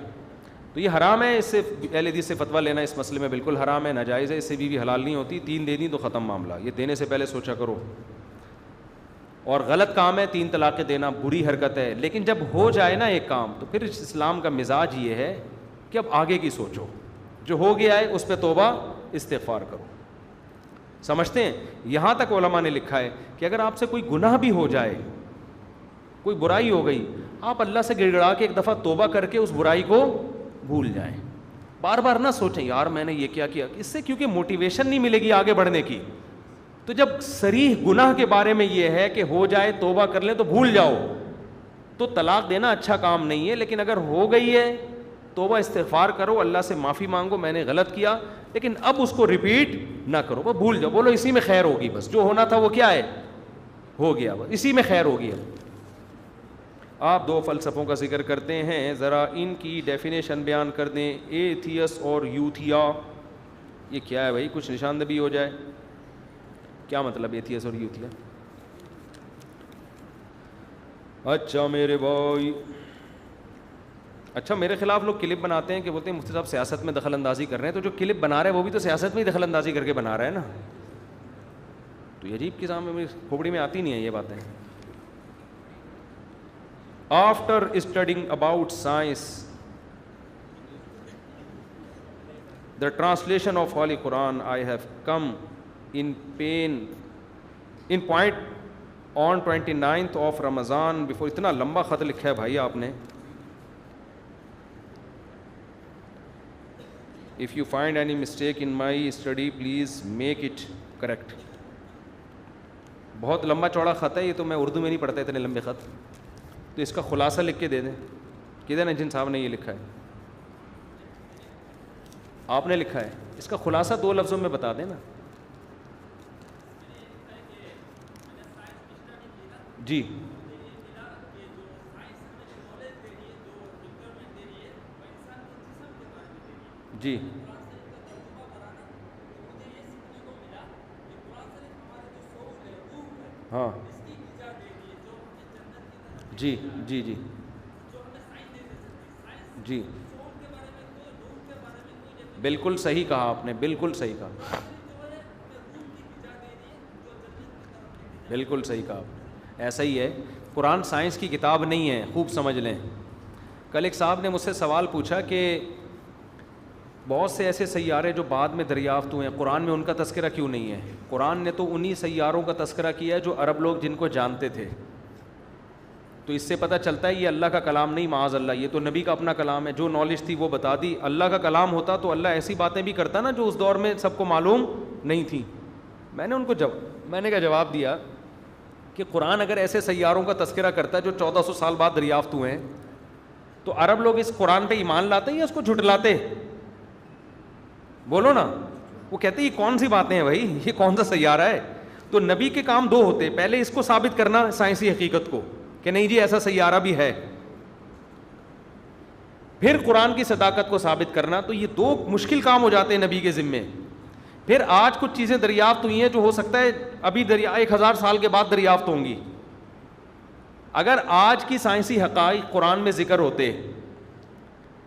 تو یہ حرام ہے, اس سے اہل حدیث سے فتویٰ لینا اس مسئلے میں بالکل حرام ہے, ناجائز ہے, اس سے بھی حلال نہیں ہوتی. 3 دے دیں تو ختم معاملہ, یہ دینے سے پہلے سوچا کرو. اور غلط کام ہے 3 طلاقیں دینا, بری حرکت ہے. لیکن جب ہو جائے نا ایک کام تو پھر اسلام کا مزاج یہ ہے کہ اب آگے کی سوچو, جو ہو گیا ہے اس پہ توبہ استغفار کرو. سمجھتے ہیں؟ یہاں تک علماء نے لکھا ہے کہ اگر آپ سے کوئی گناہ بھی ہو جائے, کوئی برائی ہو گئی, آپ اللہ سے گڑ گڑا کے ایک دفعہ توبہ کر کے اس برائی کو بھول جائیں. بار بار نہ سوچیں یار میں نے یہ کیا, اس سے کیونکہ موٹیویشن نہیں ملے گی آگے بڑھنے کی. تو جب صریح گناہ کے بارے میں یہ ہے کہ ہو جائے توبہ کر لیں تو بھول جاؤ, تو طلاق دینا اچھا کام نہیں ہے. لیکن اگر ہو گئی ہے توبہ استغفار کرو, اللہ سے معافی مانگو, میں نے غلط کیا, لیکن اب اس کو ریپیٹ نہ کرو, وہ بھول جاؤ, بولو اسی میں خیر ہوگی, بس جو ہونا تھا وہ کیا ہے, ہو گیا, بس اسی میں خیر ہوگی. آپ 2 فلسفوں کا ذکر کرتے ہیں, ذرا ان کی ڈیفینیشن بیان کر دیں. ایتھیس اور یوتھیا, یہ کیا ہے بھائی, کچھ نشاندہی ہو جائے, کیا مطلب ایتھیس اور یوتھیا؟ اچھا میرے بھائی, اچھا میرے خلاف لوگ کلپ بناتے ہیں کہ بولتے ہیں مفتی صاحب سیاست میں دخل اندازی کر رہے ہیں. تو جو کلپ بنا رہے ہیں وہ بھی تو سیاست میں ہی دخل اندازی کر کے بنا رہے ہیں نا. تو یہ عجیب کسام میں کھوپڑی میں آتی نہیں ہیں یہ باتیں. After studying about science the translation of holy Quran I have come in point on 29th of Ramzan before. اتنا لمبا خط لکھا ہے بھائی آپ نے. If you find any mistake in my study, please make it correct. بہت لمبا چوڑا خط ہے یہ, تو میں اردو میں نہیں پڑھتا اتنے لمبے خط, تو اس کا خلاصہ لکھ کے دے دیں. کدھر جن صاحب نے یہ لکھا ہے, آپ نے لکھا ہے, اس کا خلاصہ 2 لفظوں میں بتا دیں نا. جی جی ہاں جی جی جی جی بالکل صحیح کہا آپ نے, بالکل صحیح کہا, بالکل صحیح کہا آپ نے. ایسا ہی ہے, قرآن سائنس کی کتاب نہیں ہے, خوب سمجھ لیں. کل ایک صاحب نے مجھ سے سوال پوچھا کہ بہت سے ایسے سیارے جو بعد میں دریافت ہوئے ہیں, قرآن میں ان کا تذکرہ کیوں نہیں ہے؟ قرآن نے تو انہی سیاروں کا تذکرہ کیا ہے جو عرب لوگ جن کو جانتے تھے. تو اس سے پتہ چلتا ہے یہ اللہ کا کلام نہیں, معاذ اللہ, یہ تو نبی کا اپنا کلام ہے. جو نالج تھی وہ بتا دی. اللہ کا کلام ہوتا تو اللہ ایسی باتیں بھی کرتا نا جو اس دور میں سب کو معلوم نہیں تھیں. میں نے ان کو میں نے کیا جواب دیا کہ قرآن اگر ایسے سیاروں کا تذکرہ کرتا ہے جو 1400 سال بعد دریافت ہوئے ہیں, تو عرب لوگ اس قرآن پہ ایمان لاتے یا اس کو جھٹلاتے؟ بولو نا. وہ کہتے یہ کون سی باتیں ہیں بھائی, یہ کون سا سیارہ ہے؟ تو نبی کے کام 2 ہوتے, پہلے اس کو ثابت کرنا سائنسی حقیقت کو کہ نہیں جی ایسا سیارہ بھی ہے, پھر قرآن کی صداقت کو ثابت کرنا. تو یہ دو مشکل کام ہو جاتے ہیں نبی کے ذمے. پھر آج کچھ چیزیں دریافت ہوئی ہیں جو ہو سکتا ہے ابھی 1000 سال کے بعد دریافت ہوں گی. اگر آج کی سائنسی حقائق قرآن میں ذکر ہوتے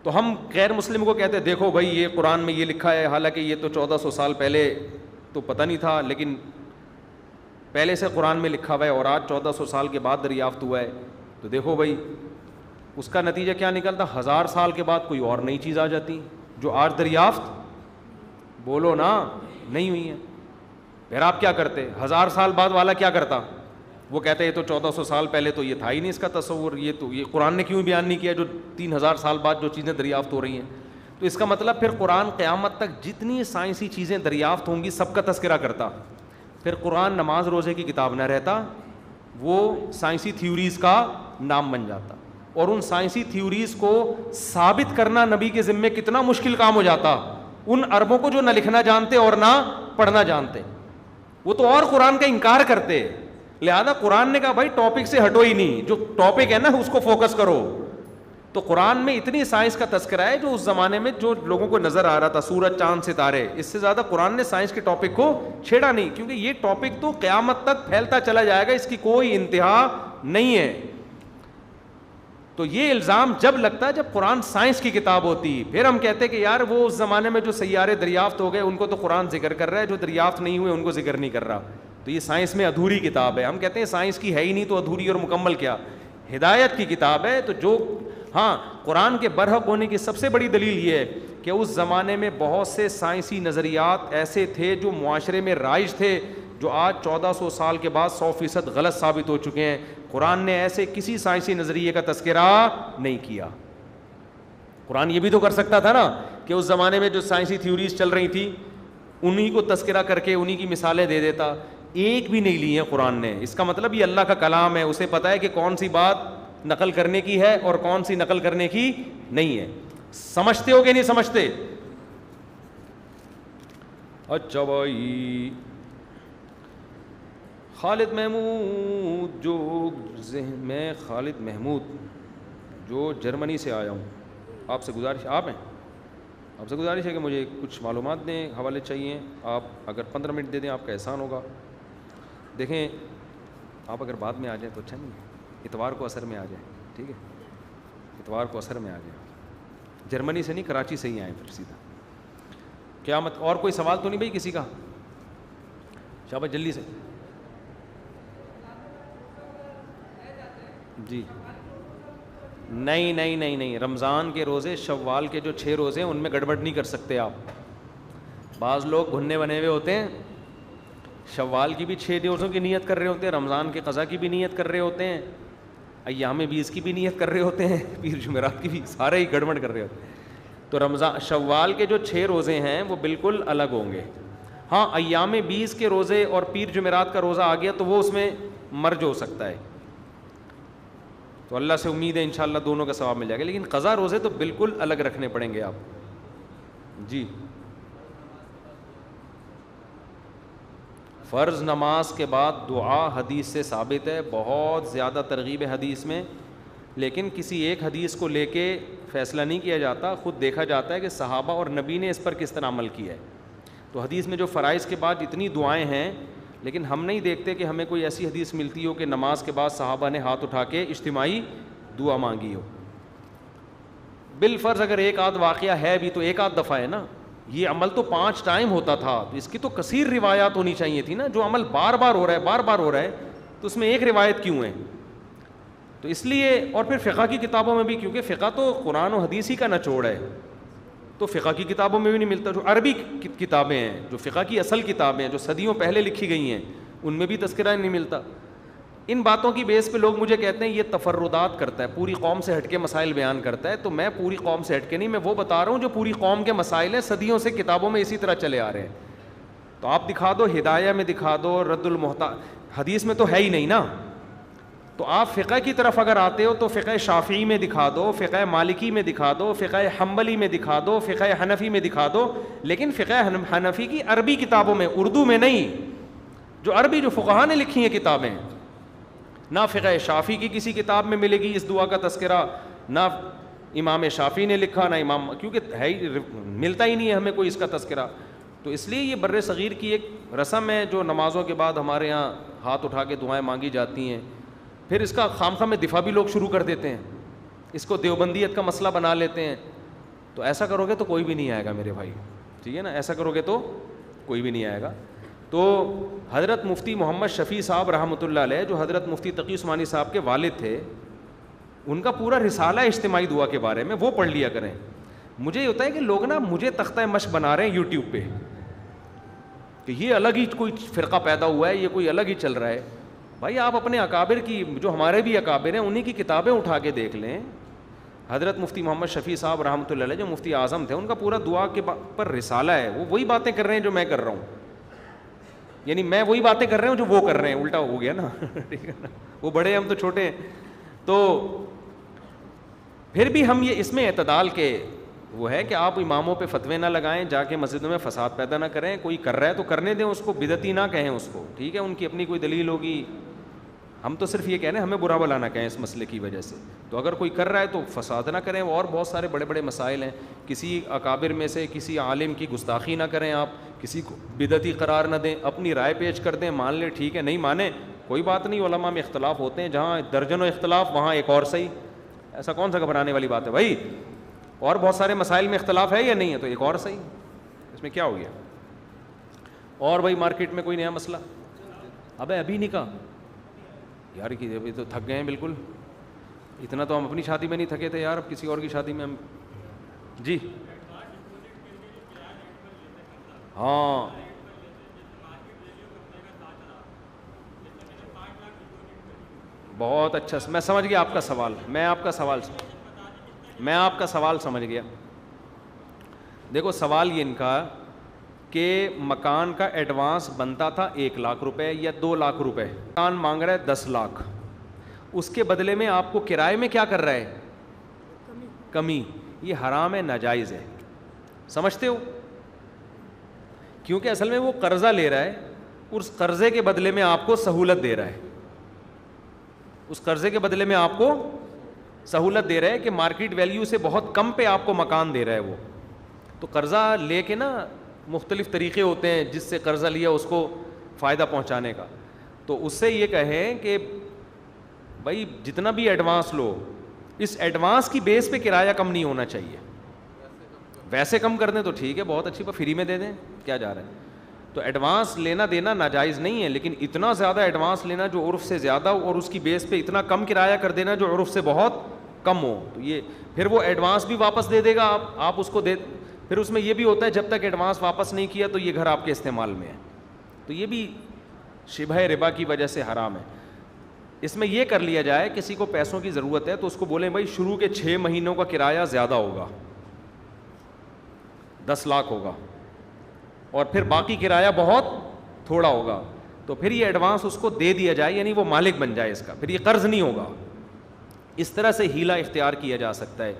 تو ہم غیر مسلم کو کہتے دیکھو بھائی یہ قرآن میں یہ لکھا ہے, حالانکہ یہ تو 1400 سال پہلے تو پتہ نہیں تھا, لیکن پہلے سے قرآن میں لکھا ہوا ہے اور آج 1400 سال کے بعد دریافت ہوا ہے. تو دیکھو بھائی اس کا نتیجہ کیا نکلتا, 1000 سال کے بعد کوئی اور نئی چیز آ جاتی جو آج دریافت بولو نا نہیں ہوئی ہے. پھر آپ کیا کرتے؟ 1000 سال بعد والا کیا کرتا؟ وہ کہتے ہیں یہ تو 1400 سال پہلے تو یہ تھا ہی نہیں اس کا تصور, یہ قرآن نے کیوں بیان نہیں کیا جو 3000 سال بعد جو چیزیں دریافت ہو رہی ہیں. تو اس کا مطلب پھر قرآن قیامت تک جتنی سائنسی چیزیں دریافت ہوں گی سب کا تذکرہ کرتا. پھر قرآن نماز روزے کی کتاب نہ رہتا, وہ سائنسی تھیوریز کا نام بن جاتا. اور ان سائنسی تھیوریز کو ثابت کرنا نبی کے ذمے کتنا مشکل کام ہو جاتا ان عربوں کو جو نہ لکھنا جانتے اور نہ پڑھنا جانتے. وہ تو اور قرآن کا انکار کرتے. لہذا قرآن نے کہا بھائی ٹاپک سے ہٹو ہی نہیں, جو ٹاپک ہے نا اس کو فوکس کرو. تو قرآن میں اتنی سائنس کا تذکرہ ہے جو اس زمانے میں جو لوگوں کو نظر آ رہا تھا, سورج چاند ستارے, اس سے زیادہ قرآن نے سائنس کے ٹاپک کو چھیڑا نہیں, کیونکہ یہ ٹاپک تو قیامت تک پھیلتا چلا جائے گا, اس کی کوئی انتہا نہیں ہے. تو یہ الزام جب لگتا ہے جب قرآن سائنس کی کتاب ہوتی. پھر ہم کہتے کہ یار وہ اس زمانے میں جو سیارے دریافت ہو گئے ان کو تو قرآن ذکر کر رہا ہے, جو دریافت نہیں ہوئے ان کو ذکر نہیں کر رہا. تو یہ سائنس میں ادھوری کتاب ہے. ہم کہتے ہیں سائنس کی ہے ہی نہیں تو ادھوری اور مکمل کیا, ہدایت کی کتاب ہے. تو جو ہاں قرآن کے برحق ہونے کی سب سے بڑی دلیل یہ ہے کہ اس زمانے میں بہت سے سائنسی نظریات ایسے تھے جو معاشرے میں رائج تھے, جو آج 1400 سال کے بعد 100% غلط ثابت ہو چکے ہیں. قرآن نے ایسے کسی سائنسی نظریے کا تذکرہ نہیں کیا. قرآن یہ بھی تو کر سکتا تھا نا کہ اس زمانے میں جو سائنسی تھیوریز چل رہی تھی انہی کو تذکرہ کر کے انہی کی مثالیں دے دیتا. ایک بھی نہیں لی ہے قرآن نے. اس کا مطلب یہ اللہ کا کلام ہے, اسے پتہ ہے کہ کون سی بات نقل کرنے کی ہے اور کون سی نقل کرنے کی نہیں ہے. سمجھتے ہو کہ نہیں سمجھتے؟ اچھا بھائی, خالد محمود میں خالد محمود جو جرمنی سے آیا ہوں, آپ سے گزارش آپ سے گزارش ہے کہ مجھے کچھ معلومات دیں, حوالے چاہیے. آپ اگر 15 منٹ دے دیں آپ کا احسان ہوگا. دیکھیں آپ اگر بعد میں آ جائیں تو اچھا نہیں ہے, اتوار کو عصر میں آ جائیں, ٹھیک ہے, اتوار کو عصر میں آ جائیں. جرمنی سے نہیں کراچی سے ہی آئیں پھر سیدھا. قیامت اور کوئی سوال تو نہیں بھائی کسی کا؟ شاباش جلدی سے. جی نہیں نہیں نہیں نہیں, رمضان کے روزے, شوال کے جو 6 روزے ہیں ان میں گڑبڑ نہیں کر سکتے آپ. بعض لوگ گھننے بنے ہوئے ہوتے ہیں, شوال کی بھی 6 روزوں کی نیت کر رہے ہوتے ہیں, رمضان کے قضا کی بھی نیت کر رہے ہوتے ہیں, ایام 20 کی بھی نیت کر رہے ہوتے ہیں, پیر جمعرات کی بھی, سارے ہی گڑبڑ کر رہے ہوتے ہیں. تو رمضان شوال کے جو 6 روزے ہیں وہ بالکل الگ ہوں گے. ہاں ایام 20 کے روزے اور پیر جمعرات کا روزہ آ گیا تو وہ اس میں مرج ہو سکتا ہے. تو اللہ سے امید ہے انشاءاللہ دونوں کا ثواب مل جائے گا, لیکن قضا روزے تو بالکل الگ رکھنے پڑیں گے آپ. جی فرض نماز کے بعد دعا حدیث سے ثابت ہے, بہت زیادہ ترغیب ہے حدیث میں, لیکن کسی ایک حدیث کو لے کے فیصلہ نہیں کیا جاتا, خود دیکھا جاتا ہے کہ صحابہ اور نبی نے اس پر کس طرح عمل کیا ہے. تو حدیث میں جو فرائض کے بعد اتنی دعائیں ہیں, لیکن ہم نہیں دیکھتے کہ ہمیں کوئی ایسی حدیث ملتی ہو کہ نماز کے بعد صحابہ نے ہاتھ اٹھا کے اجتماعی دعا مانگی ہو. بالفرض اگر ایک آدھ واقعہ ہے بھی تو ایک آدھ دفعہ ہے نا, یہ عمل تو 5 ٹائم ہوتا تھا, تو اس کی تو کثیر روایات ہونی چاہیے تھی نا. جو عمل بار بار ہو رہا ہے تو اس میں ایک روایت کیوں ہے؟ تو اس لیے, اور پھر فقہ کی کتابوں میں بھی, کیونکہ فقہ تو قرآن و حدیث ہی کا نچوڑ ہے, تو فقہ کی کتابوں میں بھی نہیں ملتا. جو عربی کتابیں ہیں, جو فقہ کی اصل کتابیں ہیں جو صدیوں پہلے لکھی گئی ہیں, ان میں بھی تذکرہ نہیں ملتا. ان باتوں کی بیس پہ لوگ مجھے کہتے ہیں یہ تفردات کرتا ہے, پوری قوم سے ہٹ کے مسائل بیان کرتا ہے. تو میں پوری قوم سے ہٹ کے نہیں, میں وہ بتا رہا ہوں جو پوری قوم کے مسائل ہیں, صدیوں سے کتابوں میں اسی طرح چلے آ رہے ہیں. تو آپ دکھا دو, ہدایہ میں دکھا دو, رد المحتاج, حدیث میں تو ہے ہی نہیں نا. تو آپ فقہ کی طرف اگر آتے ہو تو فقہ شافعی میں دکھا دو, فقہ مالکی میں دکھا دو, فقہ حنبلی میں دکھا دو, فقہ حنفی میں دکھا دو, لیکن فقہ حنفی کی عربی کتابوں میں, اردو میں نہیں. جو عربی جو فقہاء نے لکھی ہیں کتابیں, نہ فقہ شافعی کی کسی کتاب میں ملے گی اس دعا کا تذکرہ, نہ امام شافعی نے لکھا نہ امام، کیونکہ ہے ہی ملتا ہی نہیں ہے ہمیں کوئی اس کا تذکرہ. تو اس لیے یہ بر صغیر کی ایک رسم ہے جو نمازوں کے بعد ہمارے یہاں ہاتھ اٹھا کے دعائیں مانگی جاتی ہیں. پھر اس کا خام خواہ میں دفاع بھی لوگ شروع کر دیتے ہیں, اس کو دیوبندیت کا مسئلہ بنا لیتے ہیں. تو ایسا کرو گے تو کوئی بھی نہیں آئے گا میرے بھائی, ٹھیک ہے نا, ایسا کرو گے تو کوئی بھی نہیں آئے گا. تو حضرت مفتی محمد شفیع صاحب رحمۃ اللہ علیہ, جو حضرت مفتی تقی عثمانی صاحب کے والد تھے, ان کا پورا رسالہ اجتماعی دعا کے بارے میں, وہ پڑھ لیا کریں. مجھے یہ ہوتا ہے کہ لوگ نا مجھے تختہ مشق بنا رہے ہیں یوٹیوب پہ کہ یہ الگ ہی کوئی فرقہ پیدا ہوا ہے, یہ کوئی الگ ہی چل رہا ہے. بھائی آپ اپنے اکابر کی, جو ہمارے بھی اکابر ہیں, انہی کی کتابیں اٹھا کے دیکھ لیں. حضرت مفتی محمد شفیع صاحب رحمۃ اللہ علیہ جو مفتی اعظم تھے, ان کا پورا دعا کے پر رسالہ ہے. وہ وہی باتیں کر رہے ہیں جو میں کر رہا ہوں, یعنی میں وہی باتیں کر رہا ہوں جو وہ کر رہے ہیں, الٹا ہو گیا نا, ٹھیک ہے نا, وہ بڑے ہم تو چھوٹے ہیں. تو پھر بھی ہم یہ اس میں اعتدال کے وہ ہے کہ آپ اماموں پہ فتوے نہ لگائیں, جا کے مسجدوں میں فساد پیدا نہ کریں. کوئی کر رہا ہے تو کرنے دیں اس کو, بدعتی نہ کہیں اس کو, ٹھیک ہے, ان کی اپنی کوئی دلیل ہوگی. ہم تو صرف یہ کہہ رہے ہیں ہمیں برا بلا نہ کہیں اس مسئلے کی وجہ سے. تو اگر کوئی کر رہا ہے تو فساد نہ کریں. اور بہت سارے بڑے بڑے مسائل ہیں, کسی اکابر میں سے کسی عالم کی گستاخی نہ کریں آپ, کسی کو بدعتی قرار نہ دیں, اپنی رائے پیش کر دیں, مان لیں ٹھیک ہے, نہیں مانیں کوئی بات نہیں. علماء میں اختلاف ہوتے ہیں, جہاں درجنوں اختلاف وہاں ایک اور صحیح. ایسا کون سا گھبرانے والی بات ہے بھائی, اور بہت سارے مسائل میں اختلاف ہے یا نہیں ہے تو ایک اور صحیح, اس میں کیا ہو گیا. اور بھائی مارکیٹ میں کوئی نیا مسئلہ, ابھی نہیں کہا یار کہ ابھی تو تھک گئے ہیں بالکل, اتنا تو ہم اپنی شادی میں نہیں تھکے تھے یار, اب کسی اور کی شادی میں ہم. جی ہاں, بہت اچھا, میں سمجھ گیا آپ کا سوال, میں آپ کا سوال سمجھ گیا. دیکھو سوال یہ ان کا کہ مکان کا ایڈوانس بنتا تھا 1,00,000 روپے یا 2,00,000 روپے, مکان مانگ رہا ہے 10 لاکھ, اس کے بدلے میں آپ کو کرائے میں کیا کر رہا ہے, کمی. یہ حرام ہے, ناجائز ہے, سمجھتے ہو, کیونکہ اصل میں وہ قرضہ لے رہا ہے, اس قرضے کے بدلے میں آپ کو سہولت دے رہا ہے, اس قرضے کے بدلے میں آپ کو سہولت دے رہا ہے کہ مارکیٹ ویلیو سے بہت کم پہ آپ کو مکان دے رہا ہے وہ. تو قرضہ لے کے نا مختلف طریقے ہوتے ہیں جس سے قرضہ لیا اس کو فائدہ پہنچانے کا. تو اس سے یہ کہیں کہ بھائی جتنا بھی ایڈوانس لو, اس ایڈوانس کی بیس پہ کرایہ کم نہیں ہونا چاہیے. ویسے کم کر دیں تو ٹھیک ہے, بہت اچھی بات, فری میں دے دیں, کیا جا رہا ہے. تو ایڈوانس لینا دینا ناجائز نہیں ہے, لیکن اتنا زیادہ ایڈوانس لینا جو عرف سے زیادہ ہو, اور اس کی بیس پہ اتنا کم کرایہ کر دینا جو عرف سے بہت کم ہو, تو یہ پھر وہ ایڈوانس بھی واپس دے دے گا, آپ اس کو دے. پھر اس میں یہ بھی ہوتا ہے جب تک ایڈوانس واپس نہیں کیا تو یہ گھر آپ کے استعمال میں ہے, تو یہ بھی شبہ ربا کی وجہ سے حرام ہے. اس میں یہ کر لیا جائے, کسی کو پیسوں کی ضرورت ہے تو اس کو بولیں بھائی شروع کے 6 مہینوں کا کرایہ زیادہ ہوگا, 10 لاکھ ہوگا, اور پھر باقی کرایہ بہت تھوڑا ہوگا, تو پھر یہ ایڈوانس اس کو دے دیا جائے, یعنی وہ مالک بن جائے اس کا, پھر یہ قرض نہیں ہوگا. اس طرح سے ہیلا اختیار کیا جا سکتا ہے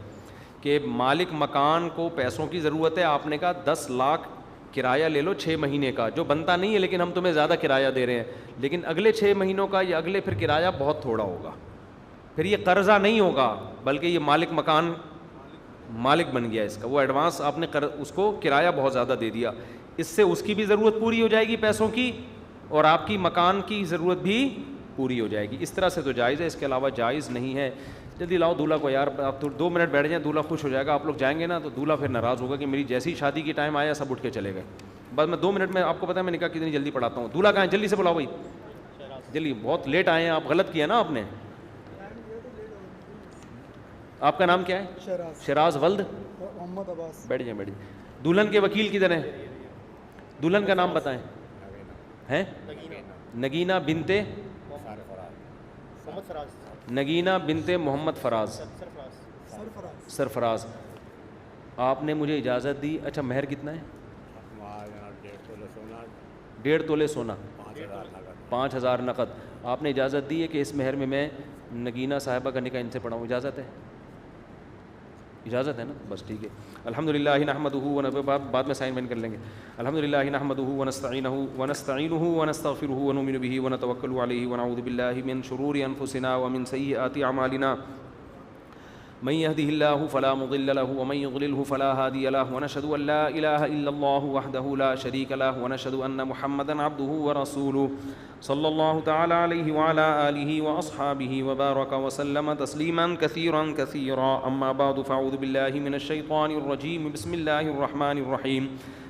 کہ مالک مکان کو پیسوں کی ضرورت ہے, آپ نے کہا 10 لاکھ کرایہ لے لو 6 مہینے کا, جو بنتا نہیں ہے لیکن ہم تمہیں زیادہ کرایہ دے رہے ہیں, لیکن اگلے 6 مہینوں کا یا اگلے پھر کرایہ بہت تھوڑا ہوگا. پھر یہ قرضہ نہیں ہوگا بلکہ یہ مکان مالک بن گیا اس کا, وہ ایڈوانس آپ نے اس کو کرایہ بہت زیادہ دے دیا, اس سے اس کی بھی ضرورت پوری ہو جائے گی پیسوں کی, اور آپ کی مکان کی ضرورت بھی پوری ہو جائے گی. اس طرح سے تو جائز ہے, اس کے علاوہ جائز نہیں ہے. جلدی لاؤ دولہا کو یار, آپ تو 2 منٹ بیٹھ جائیں, دولہا خوش ہو جائے گا. آپ لوگ جائیں گے نا تو دولہا پھر ناراض ہوگا کہ میری جیسی شادی کی ٹائم آیا سب اٹھ کے چلے گئے. بس میں 2 منٹ میں, آپ کو پتا ہے میں نکاح کتنی جلدی پڑھاتا ہوں. دولہا کہاں ہے, جلدی سے بلاؤ بھائی, جلدی, بہت لیٹ آئے ہیں آپ, غلط کیا نا آپ نے. آپ کا نام کیا ہے؟ شراز ولد محمد عباس. بیٹھ جائیں بیٹھ جائیں. دلہن کے وکیل کدھر ہیں, دلہن کا نام بتائیں. ہیں نگینہ بنتے نگینہ بنتے محمد فراز سرفراز. آپ نے مجھے اجازت دی, اچھا مہر کتنا ہے؟ 1.5 تولے سونا, 5,000 نقد. آپ نے اجازت دی ہے کہ اس مہر میں نگینہ صاحبہ کا نکاح ان سے پڑھاؤں, اجازت ہے؟ اجازت ہے نا, بس ٹھیک ہے. الحمدللہ نحمدہ, بعد میں سائن وائن کر لیں گے. الحمدللہ نحمدہ ونستعینہ ونستغفرہ ونؤمن بہ ونتوکل علیہ ونعوذ باللہ من شرور انفسنا ومن سیئات اعمالنا. من يهده الله فلا مضل له ومن يضلله فلا هادي له ونشهد أن لا إله إلا الله وحده لا شريك له ونشهد أن محمدا عبده ورسوله صلى الله تعالى عليه وعلى آله وأصحابه وبارك وسلم تسليما كثيرا كثيرا. أما بعد فأعوذ بالله من الشيطان الرجيم. بسم الله الرحمن الرحيم.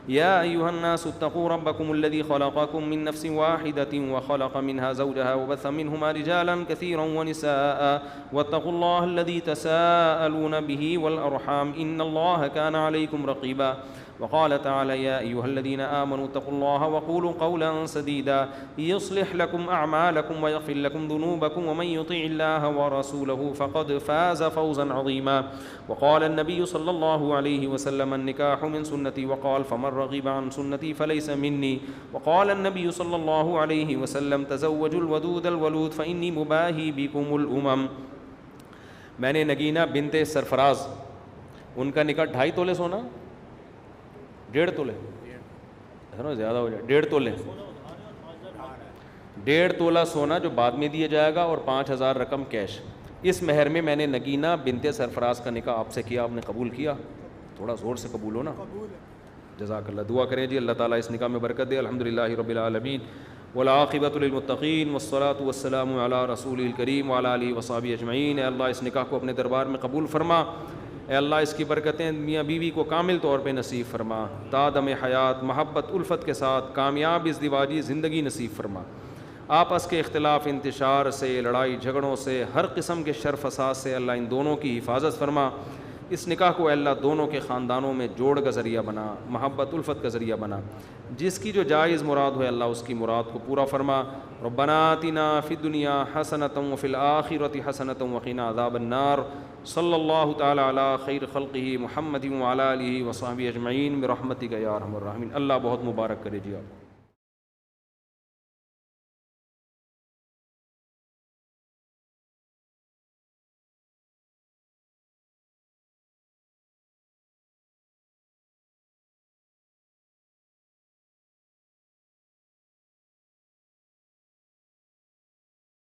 يا أيها الناس اتقوا ربكم الذي خلقكم من نفس واحدة وخلق منها زوجها وبث منهما رجالا كثيرا ونساء واتقوا الله الذي تساءلون به والأرحام إن الله كان عليكم رقيبا. وقال تعالى يا أيها الذين آمنوا اتقوا الله وقولوا قولا سديدا يصلح لكم أعمالكم ويغفر لكم ذنوبكم ومن يطع الله ورسوله فقد فاز فوزا عظيما. وقال النبي صلى الله عليه وسلم النكاح من سنتي وقال فمن رغب عن سنتي فليس مني. وقال النبي صلى الله عليه وسلم تزوجوا الودود الولود فإني مباهي بكم الأمم. میں نے نگینہ بنت سرفراز ان کا نکاح 2.5 تولے سونا 1.5 تولے زیادہ ہو جائے 1.5 تولے 1.5 تولہ سونا جو بعد میں دیا جائے گا اور 5,000 رقم کیش. اس مہر میں نے نگینہ بنت سرفراز کا نکاح آپ سے کیا. آپ نے قبول کیا؟ تھوڑا زور سے قبول ہو نا. جزاک اللہ. دعا کریں جی اللہ تعالیٰ اس نکاح میں برکت دے. الحمدللہ رب العالمین والعاقبۃ للمتقین والصلاۃ والسلام علی رسول الکریم وعلی آلہ وصحبہ اجمعین. اے اللہ اس نکاح کو اپنے دربار میں قبول فرما. اے اللہ اس کی برکتیں میاں بیوی کو کامل طور پہ نصیب فرما. تا دم حیات محبت الفت کے ساتھ کامیاب ازدواجی زندگی نصیب فرما. آپس کے اختلاف انتشار سے لڑائی جھگڑوں سے ہر قسم کے شر فساد سے اللہ ان دونوں کی حفاظت فرما. اس نکاح کو اللہ دونوں کے خاندانوں میں جوڑ کا ذریعہ بنا محبت الفت کا ذریعہ بنا. جس کی جو جائز مراد ہو اللہ اس کی مراد کو پورا فرما. ربنا آتنا فی الدنیا حسنۃ وفی الآخرۃ حسنۃ وقنا عذاب النار. صلی اللہ تعالی علی خیر خلقہ محمد وعلی آلہ وصحبہ اجمعین برحمتک یا ارحم الراحمین. اللہ بہت مبارک کرے جی آپ.